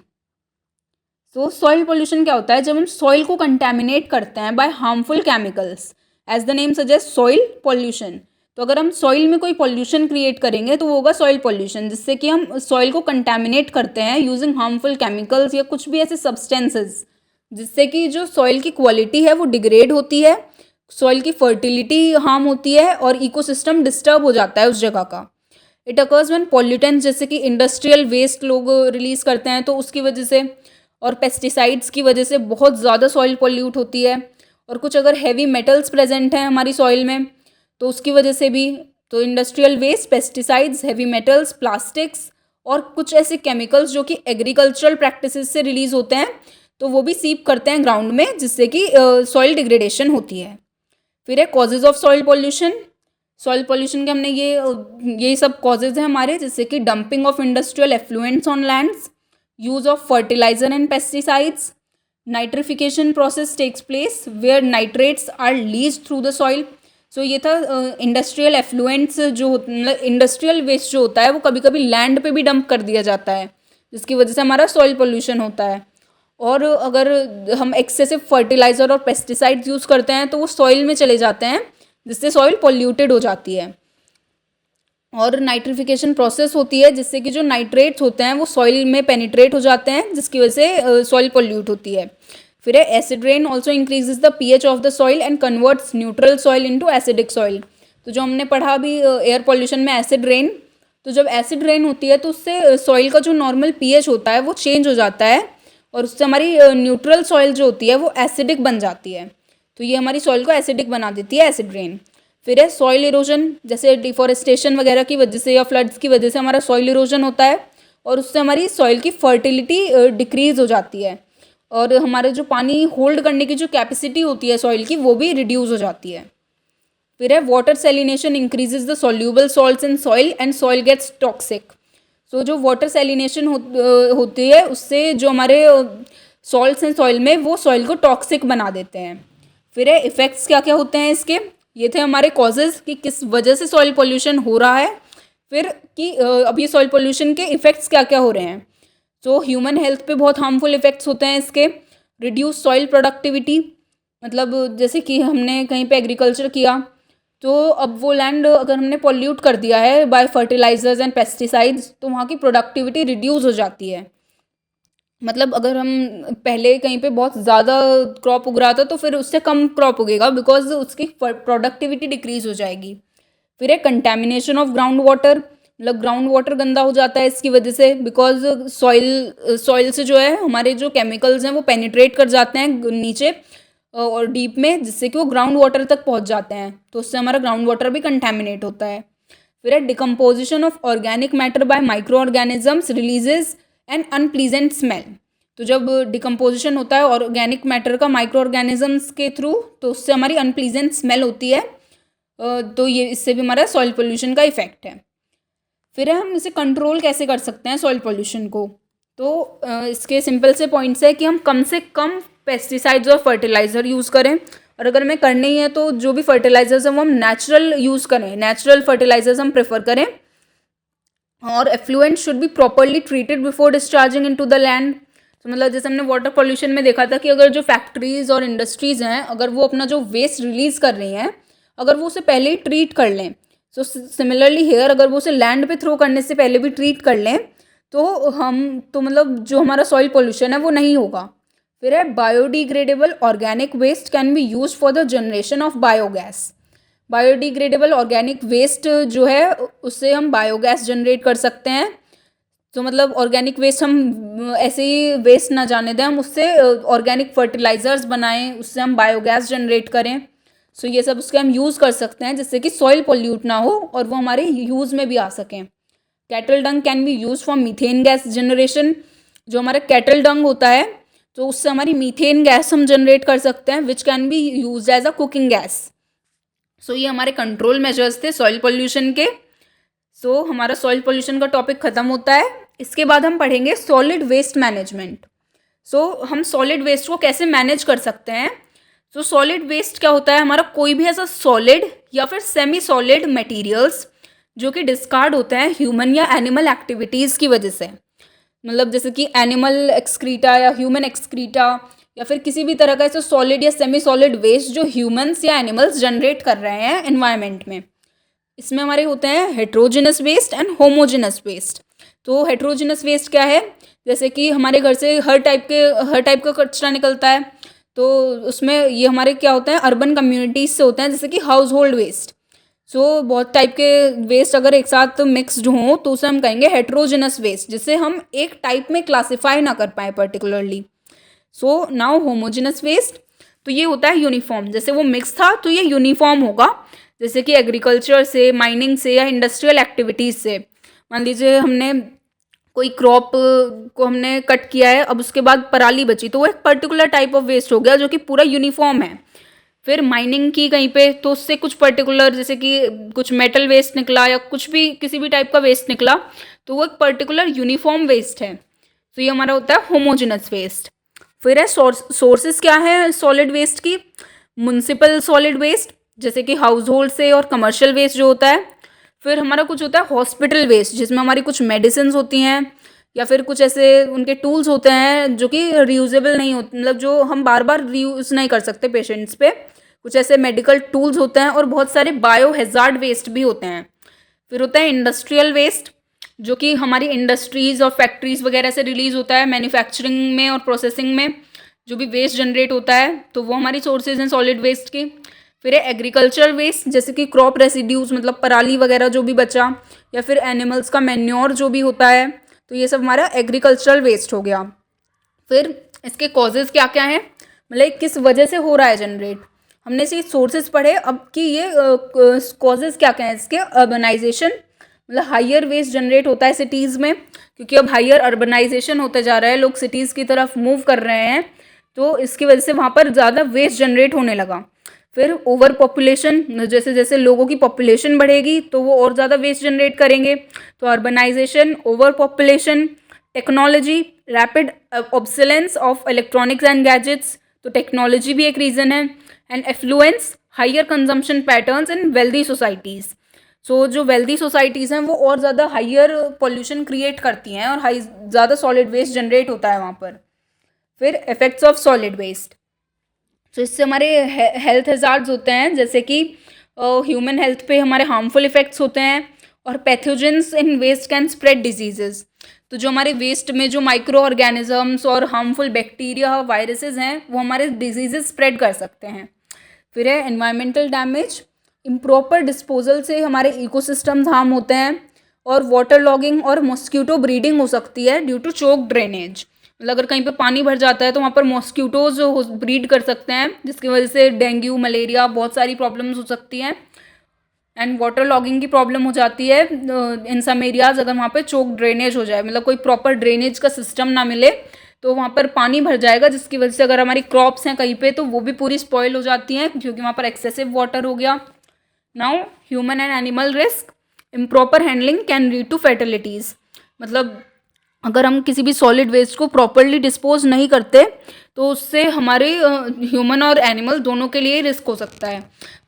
S1: तो सॉइल पॉल्यूशन क्या होता है, जब हम सॉइल को कंटेमिनेट करते हैं by harmful chemicals, as the name suggest soil pollution. तो अगर हम सॉइल में कोई पॉल्यूशन क्रिएट करेंगे तो वो होगा सॉइल पॉल्यूशन, जिससे कि हम सॉइल को कंटेमिनेट करते हैं यूजिंग हार्मफुल केमिकल्स या कुछ भी ऐसे सब्सटेंसेस, जिससे कि जो सॉइल की क्वालिटी है वो डिग्रेड होती है, सॉइल की फर्टिलिटी हार्म होती है और इकोसिस्टम डिस्टर्ब हो जाता है उस जगह का। इट अकर्स व्हेन पॉल्यूटेंट्स जैसे कि इंडस्ट्रियल वेस्ट लोग रिलीज़ करते हैं तो उसकी वजह से, और पेस्टिसाइड्स की वजह से बहुत ज़्यादा सॉइल पॉल्यूट होती है। और कुछ अगर हैवी मेटल्स प्रेजेंट हैं हमारी सॉइल में तो उसकी वजह से भी। तो industrial waste, pesticides, heavy metals, plastics और कुछ ऐसे केमिकल्स जो कि एग्रीकल्चरल प्रैक्टिसेस से रिलीज़ होते हैं तो वो भी सीप करते हैं ग्राउंड में, जिससे कि सॉइल डिग्रेडेशन होती है। फिर है causes of soil pollution. Soil pollution के हमने ये सब कॉजेज़ हैं हमारे, जैसे कि dumping of industrial effluents on lands, use of fertilizer and pesticides, nitrification process takes place where nitrates are leached through the soil। सो ये था इंडस्ट्रियल एफ्लुएंट्स जो मतलब इंडस्ट्रियल वेस्ट जो होता है वो कभी कभी लैंड पे भी डंप कर दिया जाता है, जिसकी वजह से हमारा सॉइल पोल्यूशन होता है। और अगर हम एक्सेसिव फर्टिलाइज़र और पेस्टिसाइड्स यूज़ करते हैं तो वो सॉइल में चले जाते हैं, जिससे सॉइल पोल्यूटेड हो जाती है। और नाइट्रिफिकेशन प्रोसेस होती है, जिससे कि जो नाइट्रेट्स होते हैं वो सॉइल में पेनिट्रेट हो जाते हैं, जिसकी वजह से सॉइल पोल्यूट होती है। फिर है acid rain also increases the pH of the soil and converts neutral soil into acidic soil. तो जो हमने पढ़ा अभी एयर पॉल्यूशन में एसिड रेन, तो जब एसिड रेन होती है तो उससे सॉइल का जो नॉर्मल pH होता है वो चेंज हो जाता है और उससे हमारी न्यूट्रल सॉइल जो होती है वो एसिडिक बन जाती है। तो ये हमारी सॉइल को एसिडिक बना देती है एसिड रेन। फिर है सॉइल इरोजन, जैसे डिफॉरेस्टेशन वगैरह की वजह से या फ्लड्स की वजह से हमारा सॉइल इरोजन होता है और उससे हमारी सॉइल की फर्टिलिटी डिक्रीज हो जाती है और हमारे जो पानी होल्ड करने की जो कैपेसिटी होती है सॉइल की वो भी रिड्यूस हो जाती है। फिर है water salination increases the soluble salts in soil and soil gets toxic. So जो वाटर सेलिनेशन होती है उससे जो हमारे सॉल्ट्स हैं सॉइल में वो सॉइल को टॉक्सिक बना देते हैं। फिर है इफ़ेक्ट्स क्या क्या होते हैं इसके। ये थे हमारे कॉजेज़ कि किस वजह से सॉइल पोल्यूशन हो रहा है। फिर कि अब ये सॉइल पोल्यूशन के इफ़ेक्ट्स क्या क्या हो रहे हैं। तो ह्यूमन हेल्थ पे बहुत हार्मफुल इफ़ेक्ट्स होते हैं इसके। रिड्यूस सॉइल प्रोडक्टिविटी, मतलब जैसे कि हमने कहीं पे एग्रीकल्चर किया तो अब वो लैंड अगर हमने पॉल्यूट कर दिया है बाय फर्टिलाइजर्स एंड पेस्टिसाइड्स तो वहाँ की प्रोडक्टिविटी रिड्यूस हो जाती है। मतलब अगर हम पहले कहीं पे बहुत ज़्यादा क्रॉप उग रहा था तो फिर उससे कम क्रॉप उगेगा बिकॉज उसकी प्रोडक्टिविटी डिक्रीज हो जाएगी। फिर है कंटेमिनेशन ऑफ ग्राउंड वाटर, मतलब ग्राउंड वाटर गंदा हो जाता है इसकी वजह से बिकॉज सॉइल से जो है हमारे जो केमिकल्स हैं वो पेनिट्रेट कर जाते हैं नीचे और डीप में, जिससे कि वो ग्राउंड वाटर तक पहुंच जाते हैं तो उससे हमारा ग्राउंड वाटर भी कंटेमिनेट होता है। फिर है decomposition of organic matter by micro organisms releases an unpleasant smell. तो जब डिकम्पोजिशन होता है ऑर्गेनिक मैटर का माइक्रो ऑर्गेनिजम्स के थ्रू तो उससे हमारी अनप्लीजेंट स्मेल होती है। तो ये इससे भी हमारा सॉइल पोल्यूशन का इफेक्ट है। फिर है हम इसे कंट्रोल कैसे कर सकते हैं सॉइल पोल्यूशन को। तो इसके सिंपल से पॉइंट्स है कि हम कम से कम पेस्टिसाइड्स और फर्टिलाइज़र यूज़ करें, और अगर हमें करनी ही है तो जो भी फर्टिलाइजर्स हैं वो हम नेचुरल यूज़ करें, नेचुरल फर्टिलाइजर्स हम प्रेफर करें। और effluent should be properly treated before discharging into the land. तो मतलब जैसे हमने वाटर पॉल्यूशन में देखा था कि अगर जो फैक्ट्रीज़ और इंडस्ट्रीज़ हैं अगर वो अपना जो वेस्ट रिलीज़ कर रही हैं अगर वो उसे पहले ही ट्रीट कर लें, सो सिमिलरली हेयर अगर वो उसे लैंड पे थ्रो करने से पहले भी ट्रीट कर लें तो मतलब जो हमारा सॉइल पोल्यूशन है वो नहीं होगा। फिर है biodegradable organic waste can be use for the generation of biogas. Biodegradable organic waste जो है उससे हम बायोगैस जनरेट कर सकते हैं। तो मतलब ऑर्गेनिक वेस्ट हम ऐसे ही वेस्ट ना जाने दें, हम उससे ऑर्गेनिक फर्टिलाइजर्स बनाएं, उससे हम बायोगैस जनरेट करें। सो ये सब उसके हम यूज़ कर सकते हैं जिससे कि सॉइल पोल्यूट ना हो और वो हमारे यूज़ में भी आ सकें। Cattle Dang can be use for methane gas generation. जो हमारा कैटल डंग होता है तो उससे हमारी मीथेन गैस हम जनरेट कर सकते हैं which can be use as a cooking gas. So ये हमारे कंट्रोल मेजर्स थे सॉइल पोल्यूशन के। सो हमारा सॉइल पोल्यूशन का टॉपिक ख़त्म होता है। इसके बाद हम पढ़ेंगे सॉलिड वेस्ट मैनेजमेंट। सो हम सॉलिड वेस्ट को कैसे मैनेज कर सकते हैं। सो सॉलिड वेस्ट क्या होता है, हमारा कोई भी ऐसा सॉलिड या फिर सेमी सॉलिड मटेरियल्स जो कि डिस्कार्ड होते हैं ह्यूमन या एनिमल एक्टिविटीज़ की वजह से। मतलब जैसे कि एनिमल एक्सक्रीटा या ह्यूमन एक्सक्रीटा या फिर किसी भी तरह का ऐसा सॉलिड या सेमी सॉलिड वेस्ट जो ह्यूमंस या एनिमल्स जनरेट कर रहे हैं एनवायरनमेंट में। इसमें हमारे होते हैं heterogeneous waste and homogeneous waste. तो हेट्रोजिनस वेस्ट क्या है, जैसे कि हमारे घर से हर टाइप का कचरा निकलता है तो उसमें ये हमारे क्या होता है अर्बन कम्युनिटीज़ से होते हैं, जैसे कि हाउस होल्ड वेस्ट। सो बहुत टाइप के वेस्ट अगर एक साथ मिक्सड हों तो उसे हम कहेंगे हेट्रोजिनस वेस्ट, जिसे हम एक टाइप में क्लासिफाई ना कर पाए particularly. So now homogeneous waste, तो ये होता है यूनिफॉर्म, जैसे वो मिक्स था तो ये यूनिफॉर्म होगा, जैसे कि एग्रीकल्चर से, माइनिंग से या इंडस्ट्रियल एक्टिविटीज़ से। मान लीजिए हमने कोई क्रॉप को हमने कट किया है, अब उसके बाद पराली बची तो वो एक पर्टिकुलर टाइप ऑफ वेस्ट हो गया जो कि पूरा यूनिफॉर्म है। फिर माइनिंग की कहीं पे तो उससे कुछ पर्टिकुलर जैसे कि कुछ मेटल वेस्ट निकला या कुछ भी किसी भी टाइप का वेस्ट निकला तो वो एक पर्टिकुलर यूनिफॉर्म वेस्ट है। तो ये हमारा होता है होमोजिनस वेस्ट। फिर है सोर्सेज क्या है सॉलिड वेस्ट की। म्युनिसिपल सॉलिड वेस्ट जैसे कि हाउस होल्ड से और कमर्शियल वेस्ट जो होता है। फिर हमारा कुछ होता है हॉस्पिटल वेस्ट जिसमें हमारी कुछ मेडिसिन होती हैं या फिर कुछ ऐसे उनके टूल्स होते हैं जो कि रीयूजेबल नहीं होते, मतलब जो हम बार बार रीयूज़ नहीं कर सकते पेशेंट्स पे। कुछ ऐसे मेडिकल टूल्स होते हैं और बहुत सारे बायो हैज़ार्ड वेस्ट भी होते हैं। फिर होता है इंडस्ट्रियल वेस्ट जो कि हमारी इंडस्ट्रीज़ और फैक्ट्रीज़ वगैरह से रिलीज़ होता है मैन्युफैक्चरिंग में और प्रोसेसिंग में जो भी वेस्ट जनरेट होता है तो वो हमारी सोर्सेज हैं सॉलिड वेस्ट की। फिर है एग्रीकल्चर वेस्ट जैसे कि क्रॉप रेसिड्यूज़, मतलब पराली वगैरह जो भी बचा, या फिर एनिमल्स का मैन्योर जो भी होता है, तो ये सब हमारा एग्रीकल्चरल वेस्ट हो गया। फिर इसके कॉजेज़ क्या क्या हैं, मतलब किस वजह से हो रहा है जनरेट। हमने से सोर्सेज पढ़े, अब कि ये कॉजेज़ क्या क्या हैं इसके। अर्बनाइजेशन, मतलब हाइयर वेस्ट जनरेट होता है सिटीज़ में क्योंकि अब हाइयर अर्बनाइजेशन होता जा रहा है, लोग सिटीज़ की तरफ मूव कर रहे हैं तो इसकी वजह से वहाँ पर ज़्यादा वेस्ट जनरेट होने लगा। फिर ओवर पॉपुलेशन, जैसे जैसे लोगों की पॉपुलेशन बढ़ेगी तो वो और ज़्यादा वेस्ट जनरेट करेंगे, तो urbanisation, over population, technology, rapid obsolescence of electronics and gadgets, तो टेक्नोलॉजी भी एक रीज़न है, and affluence, higher consumption patterns in wealthy societies. So जो वेल्दी सोसाइटीज़ हैं वो और ज़्यादा हायर पॉल्यूशन क्रिएट करती हैं और ज़्यादा सॉलिड वेस्ट जनरेट होता है वहाँ पर। फिर इफेक्ट्स ऑफ सॉलिड वेस्ट, तो इससे हमारे हेल्थ हजार्ड्स होते हैं, जैसे कि ह्यूमन हेल्थ पे हमारे हार्मफुल इफेक्ट्स होते हैं, और pathogens in waste can spread diseases, तो जो हमारे वेस्ट में जो माइक्रो ऑर्गेनिजम्स और हार्मफुल बैक्टीरिया वायरसेस हैं वो हमारे डिजीजेस स्प्रेड कर सकते हैं। फिर है एनवायरमेंटल डैमेज, इम्प्रॉपर डिस्पोजल से हमारे इकोसिस्टम्स हार्म होते हैं, और वाटर लॉगिंग और मॉस्किटो ब्रीडिंग हो सकती है ड्यू टू चोक ड्रेनेज, मतलब अगर कहीं पे पानी भर जाता है तो वहाँ पर मॉस्किटोज ब्रीड कर सकते हैं, जिसकी वजह से डेंगू, मलेरिया, बहुत सारी प्रॉब्लम्स हो सकती हैं, एंड वाटर लॉगिंग की प्रॉब्लम हो जाती है इन सम एरियाज, अगर वहाँ पे चोक ड्रेनेज हो जाए, मतलब कोई प्रॉपर ड्रेनेज का सिस्टम ना मिले तो वहाँ पर पानी भर जाएगा, जिसकी वजह से अगर हमारी क्रॉप्स हैं कहीं पे तो वो भी पूरी स्पॉइल हो जाती हैं क्योंकि वहाँ पर एक्सेसिव वाटर हो गया। Now human and animal risk, improper handling can lead to fatalities, मतलब अगर हम किसी भी सॉलिड वेस्ट को प्रॉपरली डिस्पोज नहीं करते तो उससे हमारे ह्यूमन और एनिमल दोनों के लिए रिस्क हो सकता है।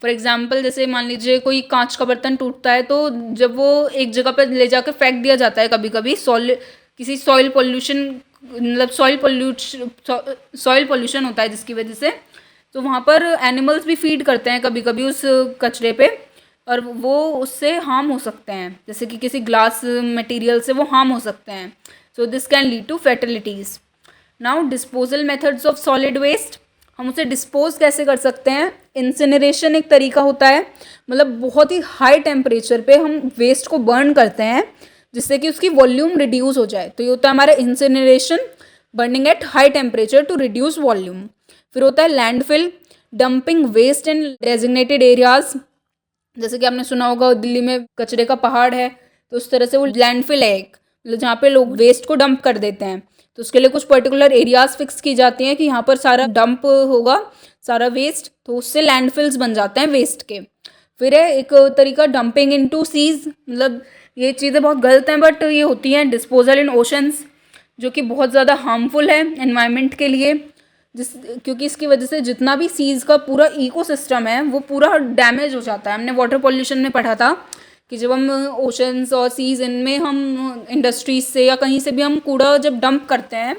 S1: फॉर एग्जांपल जैसे मान लीजिए कोई कांच का बर्तन टूटता है तो जब वो एक जगह पर ले जाकर फेंक दिया जाता है, कभी कभी किसी सॉइल पोल्यूशन, मतलब सॉइल पोल्यूशन होता है जिसकी वजह से, तो वहाँ पर एनिमल्स भी फीड करते हैं कभी कभी उस कचरे पे, और वो उससे हार्म हो सकते हैं, जैसे कि किसी ग्लास मटेरियल से वो हार्म हो सकते हैं। So this can lead to fatalities. Now disposal methods of solid waste, हम उसे डिस्पोज कैसे कर सकते हैं। इंसिनरेशन एक तरीका होता है, मतलब बहुत ही हाई टेम्परेचर पे हम वेस्ट को बर्न करते हैं जिससे कि उसकी वॉल्यूम रिड्यूस हो जाए, तो ये होता है हमारा incineration, burning at high temperature to reduce volume. फिर होता है landfill, dumping waste in designated areas, जैसे कि आपने सुना होगा दिल्ली में कचरे का पहाड़ है, तो उस तरह से वो लैंडफिल है एक, मतलब जहाँ पे लोग वेस्ट को डंप कर देते हैं, तो उसके लिए कुछ पर्टिकुलर एरियाज फिक्स की जाती हैं कि यहाँ पर सारा डंप होगा सारा वेस्ट, तो उससे लैंडफिल्स बन जाते हैं वेस्ट के। फिर है एक तरीका डंपिंग इनटू सीज, मतलब ये चीज़ें बहुत गलत हैं बट ये होती हैं। डिस्पोजल इन ओशंस, जो कि बहुत ज़्यादा हार्मफुल है एनवायरनमेंट के लिए, क्योंकि इसकी वजह से जितना भी सीज का पूरा इकोसिस्टम है वो पूरा डैमेज हो जाता है। हमने वाटर पॉल्यूशन में पढ़ा था कि जब हम ओशंस और सीज इनमें हम इंडस्ट्रीज से या कहीं से भी हम कूड़ा जब डंप करते हैं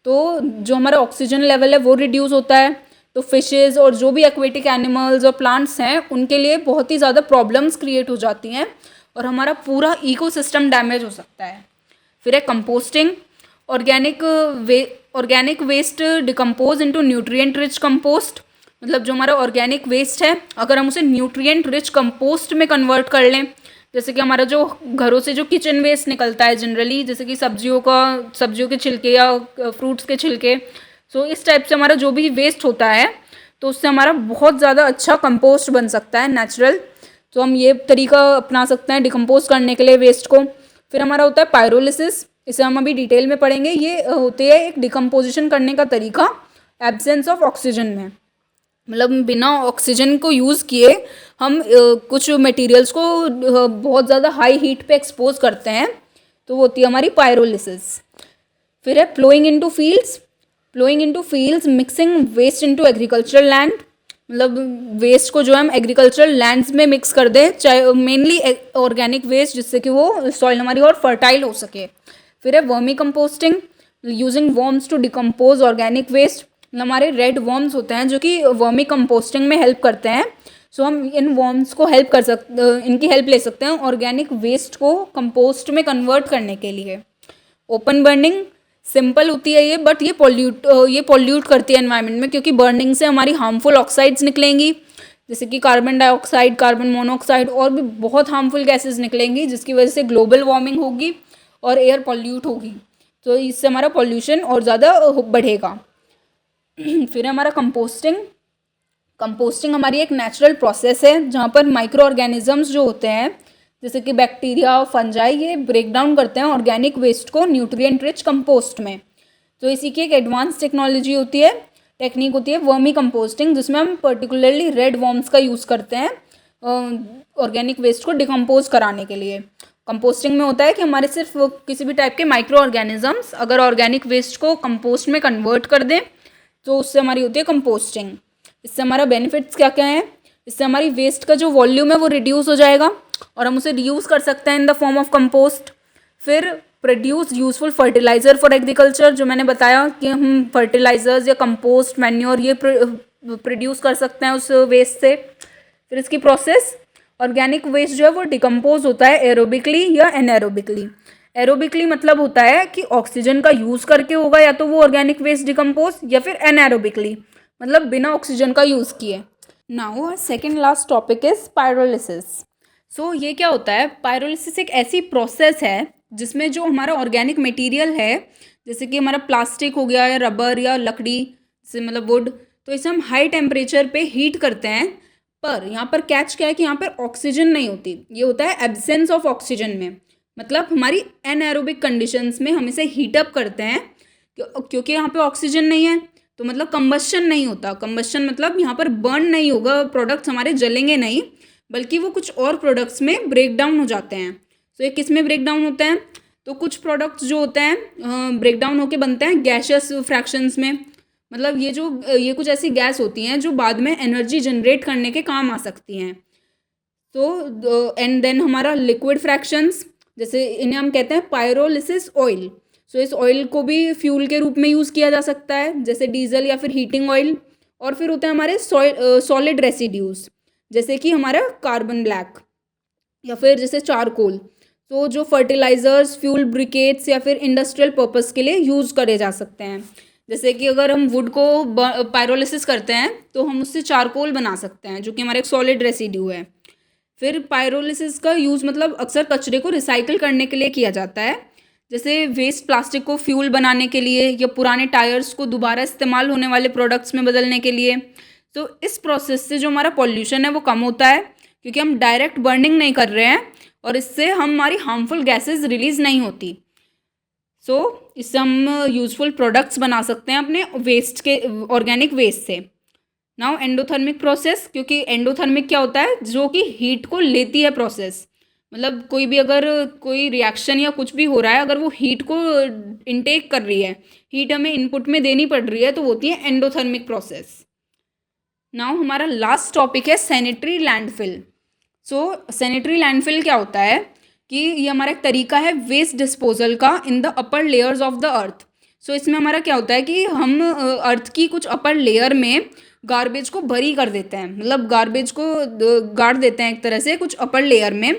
S1: तो जो हमारा ऑक्सीजन लेवल है वो रिड्यूस होता है, तो फिशेज़ और जो भी एक्वेटिक एनिमल्स और प्लांट्स हैं उनके लिए बहुत ही ज़्यादा प्रॉब्लम्स क्रिएट हो जाती हैं और हमारा पूरा इकोसिस्टम डैमेज हो सकता है। फिर है composting, organic waste decompose into nutrient rich compost, मतलब जो हमारा ऑर्गेनिक वेस्ट है अगर हम उसे न्यूट्रिएंट रिच कंपोस्ट में कन्वर्ट कर लें, जैसे कि हमारा जो घरों से जो किचन वेस्ट निकलता है जनरली, जैसे कि सब्जियों के छिलके या फ्रूट्स के छिलके, सो इस टाइप से हमारा जो भी वेस्ट होता है तो उससे हमारा बहुत ज़्यादा अच्छा कंपोस्ट बन सकता है नेचुरल। तो हम ये तरीका अपना सकते हैं डिकम्पोज करने के लिए वेस्ट को। फिर हमारा होता है पायरोलिसिस, इसे हम अभी डिटेल में पढ़ेंगे। ये होती है एक डिकम्पोजिशन करने का तरीका एब्सेंस ऑफ ऑक्सीजन में, मतलब बिना ऑक्सीजन को यूज़ किए हम कुछ मटेरियल्स को बहुत ज़्यादा हाई हीट पे एक्सपोज करते हैं, तो वो होती है हमारी पायरोलिसिस। फिर है flowing into fields mixing waste into agricultural land, मतलब वेस्ट को जो हम एग्रीकल्चरल लैंड्स में मिक्स कर दें, चाहे मेनली ऑर्गेनिक वेस्ट, जिससे कि वो सॉइल हमारी और फर्टाइल हो सके। फिर है vermi composting, using worms to decompose organic waste, हमारे रेड वर्म्स होते हैं जो कि वर्मी कंपोस्टिंग में हेल्प करते हैं। सो हम इन वर्म्स को इनकी हेल्प ले सकते हैं ऑर्गेनिक वेस्ट को कंपोस्ट में कन्वर्ट करने के लिए। ओपन बर्निंग सिंपल होती है ये, बट ये पॉल्यूट करती है एनवायरनमेंट में, क्योंकि बर्निंग से हमारी हार्मफुल ऑक्साइड्स निकलेंगी, जैसे कि कार्बन डाइऑक्साइड, कार्बन मोनोऑक्साइड और भी बहुत हार्मफुल गैसेस निकलेंगी, जिसकी वजह से ग्लोबल वार्मिंग होगी और एयर पॉल्यूट होगी, तो इससे हमारा पॉल्यूशन और ज़्यादा बढ़ेगा। फिर हमारा कंपोस्टिंग हमारी एक नेचुरल प्रोसेस है जहाँ पर माइक्रो ऑर्गेनिजम्स जो होते हैं जैसे कि बैक्टीरिया, फंजाई, ये ब्रेक डाउन करते हैं ऑर्गेनिक वेस्ट को न्यूट्रिएंट रिच कंपोस्ट में। तो इसी की एक एडवांस टेक्नोलॉजी होती है टेक्निक होती है वर्मी कंपोस्टिंग, जिसमें हम पर्टिकुलरली रेड वॉर्म्स का यूज़ करते हैं ऑर्गेनिक वेस्ट को डिकम्पोज कराने के लिए। कंपोस्टिंग में होता है कि हमारे सिर्फ किसी भी टाइप के माइक्रो ऑर्गेनिजम्स अगर ऑर्गेनिक वेस्ट को कंपोस्ट में कन्वर्ट कर दें तो उससे हमारी होती है कंपोस्टिंग। इससे हमारा बेनिफिट्स क्या क्या है? इससे हमारी वेस्ट का जो वॉल्यूम है वो रिड्यूस हो जाएगा और हम उसे रीयूज़ कर सकते हैं in the form of compost. फिर produce useful fertiliser for agriculture, जो मैंने बताया कि हम फर्टिलाइजर्स या कंपोस्ट मैन्योर ये प्रोड्यूस कर सकते हैं उस वेस्ट से। फिर इसकी प्रोसेस, ऑर्गेनिक वेस्ट जो है वो डिकम्पोज होता है एरोबिकली या एनएरोबिकली। एरोबिकली मतलब होता है कि ऑक्सीजन का यूज़ करके होगा या तो वो ऑर्गेनिक वेस्ट डिकम्पोज, या फिर एनएरोबिकली मतलब बिना ऑक्सीजन का यूज़ किए। Now second last topic is pyrolysis. So ये क्या होता है? पायरोलिसिस एक ऐसी प्रोसेस है जिसमें जो हमारा ऑर्गेनिक मटेरियल है, जैसे कि हमारा प्लास्टिक हो गया या रबर या लकड़ी से मतलब वुड, तो इसे हम हाई टेम्परेचर पे हीट करते हैं। पर यहाँ पर कैच क्या है कि यहाँ पर ऑक्सीजन नहीं होती, ये होता है एब्सेंस ऑफ ऑक्सीजन में। मतलब हमारी एनएरोबिक कंडीशंस में हम इसे हीटअप करते हैं क्योंकि यहाँ पे ऑक्सीजन नहीं है, तो मतलब कंबस्शन नहीं होता। कंबस्शन मतलब यहाँ पर बर्न नहीं होगा, प्रोडक्ट्स हमारे जलेंगे नहीं, बल्कि वो कुछ और प्रोडक्ट्स में ब्रेक डाउन हो जाते हैं। तो ये किस में ब्रेक डाउन होते हैं? तो कुछ प्रोडक्ट्स जो होते हैं ब्रेक डाउन होके बनते हैं गैशियस फ्रैक्शंस में। मतलब ये कुछ ऐसी गैस होती हैं जो बाद में एनर्जी जनरेट करने के काम आ सकती हैं। तो एंड देन हमारा लिक्विड फ्रैक्शंस, जैसे इन्हें हम कहते हैं पायरोलिसिस ऑयल। सो इस ऑयल को भी फ्यूल के रूप में यूज़ किया जा सकता है, जैसे डीजल या फिर हीटिंग ऑयल। और फिर होते हैं हमारे सॉलिड रेसिड्यूज, जैसे कि हमारा कार्बन ब्लैक या फिर जैसे चारकोल। तो जो फर्टिलाइजर्स, फ्यूल ब्रिकेट्स या फिर इंडस्ट्रियल पर्पस के लिए यूज़ करे जा सकते हैं। जैसे कि अगर हम वुड को पायरोलिसिस करते हैं तो हम उससे चारकोल बना सकते हैं, जो कि हमारा एक सॉलिड रेसिड्यू है। फिर पायरोलिसिस का यूज़ मतलब अक्सर कचरे को रिसाइकिल करने के लिए किया जाता है, जैसे वेस्ट प्लास्टिक को फ्यूल बनाने के लिए या पुराने टायर्स को दोबारा इस्तेमाल होने वाले प्रोडक्ट्स में बदलने के लिए। तो इस प्रोसेस से जो हमारा पॉल्यूशन है वो कम होता है, क्योंकि हम डायरेक्ट बर्निंग नहीं कर रहे हैं और इससे हमारी हार्मफुल गैसेस रिलीज़ नहीं होती। सो इससे हम यूज़फुल प्रोडक्ट्स बना सकते हैं अपने वेस्ट के, ऑर्गेनिक वेस्ट से। नाउ एंडोथर्मिक प्रोसेस, क्योंकि एंडोथर्मिक क्या होता है? जो कि हीट को लेती है प्रोसेस। मतलब कोई भी अगर कोई रिएक्शन या कुछ भी हो रहा है, अगर वो हीट को इनटेक कर रही है, हीट हमें इनपुट में देनी पड़ रही है, तो होती है एंडोथर्मिक प्रोसेस। नाउ हमारा लास्ट टॉपिक है सैनिटरी लैंडफिल। सो सैनिटरी लैंडफिल क्या होता है कि ये हमारा एक तरीका है वेस्ट डिस्पोजल का in the upper layers of the earth. So इसमें हमारा क्या होता है कि हम अर्थ की कुछ अपर लेयर में गार्बेज को बरी कर देते हैं, मतलब गार्बेज को गाड़ देते हैं एक तरह से कुछ अपर लेयर में,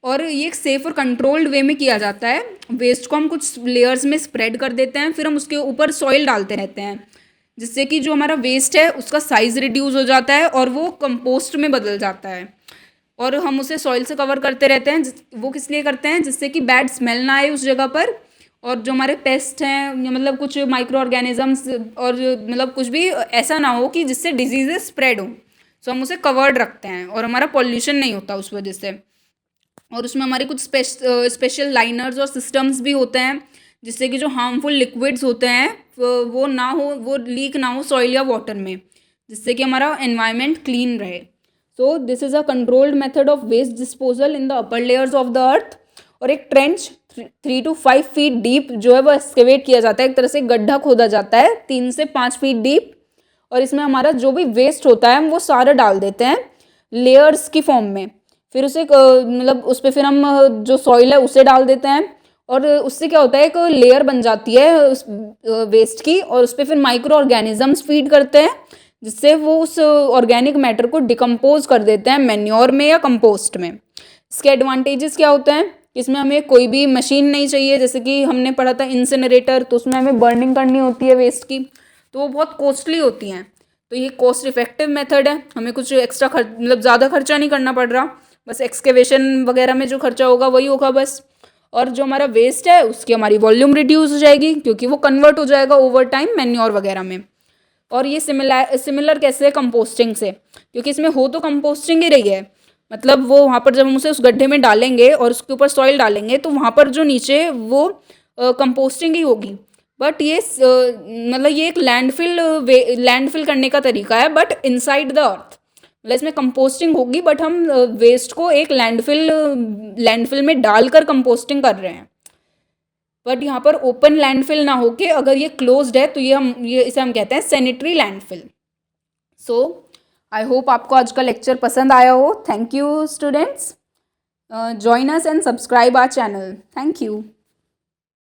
S1: और ये एक सेफ और कंट्रोल्ड वे में किया जाता है। वेस्ट को हम कुछ लेयर्स में स्प्रेड कर देते हैं, फिर हम उसके ऊपर सॉइल डालते रहते हैं, जिससे कि जो हमारा वेस्ट है उसका साइज़ रिड्यूस हो जाता है और वो कंपोस्ट में बदल जाता है। और हम उसे सॉइल से कवर करते रहते हैं। वो किस लिए करते हैं? जिससे कि बैड स्मेल ना आए उस जगह पर, और जो हमारे पेस्ट हैं या मतलब कुछ माइक्रो ऑर्गेनिजम्स और मतलब कुछ भी ऐसा ना हो कि जिससे डिजीजेस स्प्रेड हो। सो हम उसे कवर्ड रखते हैं और हमारा पॉल्यूशन नहीं होता उस वजह से। और उसमें हमारे कुछ स्पेशल लाइनर्स और सिस्टम्स भी होते हैं, जिससे कि जो हार्मफुल लिक्विड्स होते हैं वो ना हो, वो लीक ना हो सॉइल या वाटर में, जिससे कि हमारा एनवायरनमेंट क्लीन रहे। So this is a controlled method of waste disposal in the upper layers of the earth. और एक ट्रेंच 3 to 5 फीट डीप जो है वो एक्सकेवेट किया जाता है, एक तरह से गड्ढा खोदा जाता है 3 से 5 फीट डीप, और इसमें हमारा जो भी वेस्ट होता है हम वो सारा डाल देते हैं लेयर्स की फॉर्म में। फिर उसे मतलब उस पर फिर हम जो सॉइल है उसे डाल देते हैं, और उससे क्या होता है एक लेयर बन जाती है उस वेस्ट की, और उस पर फिर माइक्रो ऑर्गेनिजम्स फीड करते हैं, जिससे वो उस ऑर्गेनिक मैटर को डिकम्पोज कर देते हैं मैन्योर में या कंपोस्ट में। इसके एडवांटेजेस क्या होते हैं? इसमें हमें कोई भी मशीन नहीं चाहिए, जैसे कि हमने पढ़ा था इंसिनरेटर, तो उसमें हमें बर्निंग करनी होती है वेस्ट की, तो वो बहुत कॉस्टली होती हैं। तो ये कॉस्ट इफेक्टिव मेथड है, हमें कुछ एक्स्ट्रा मतलब ज़्यादा खर्चा नहीं करना पड़ रहा, बस एक्सकेवेशन वगैरह में जो खर्चा होगा वही होगा बस। और जो हमारा वेस्ट है उसकी हमारी वॉल्यूम रिड्यूस हो जाएगी, क्योंकि वो कन्वर्ट हो जाएगा ओवर टाइम मैन्योर वगैरह में। और ये सिमिलर कैसे है कंपोस्टिंग से, क्योंकि इसमें हो तो कंपोस्टिंग ही रही है। मतलब वो वहाँ पर जब हम उसे उस गड्ढे में डालेंगे और उसके ऊपर सॉइल डालेंगे, तो वहाँ पर जो नीचे वो कंपोस्टिंग ही होगी, बट ये मतलब ये एक लैंडफिल करने का तरीका है, बट इनसाइड द अर्थ। मतलब इसमें कंपोस्टिंग होगी, बट हम वेस्ट को एक लैंडफिल में डालकर कंपोस्टिंग कर रहे हैं। बट यहाँ पर ओपन लैंडफिल ना होके अगर ये क्लोज्ड है तो ये इसे हम कहते हैं sanitary landfill. So I hope आपको आज का लेक्चर पसंद आया हो। Thank you students, join us and subscribe our channel. Thank you.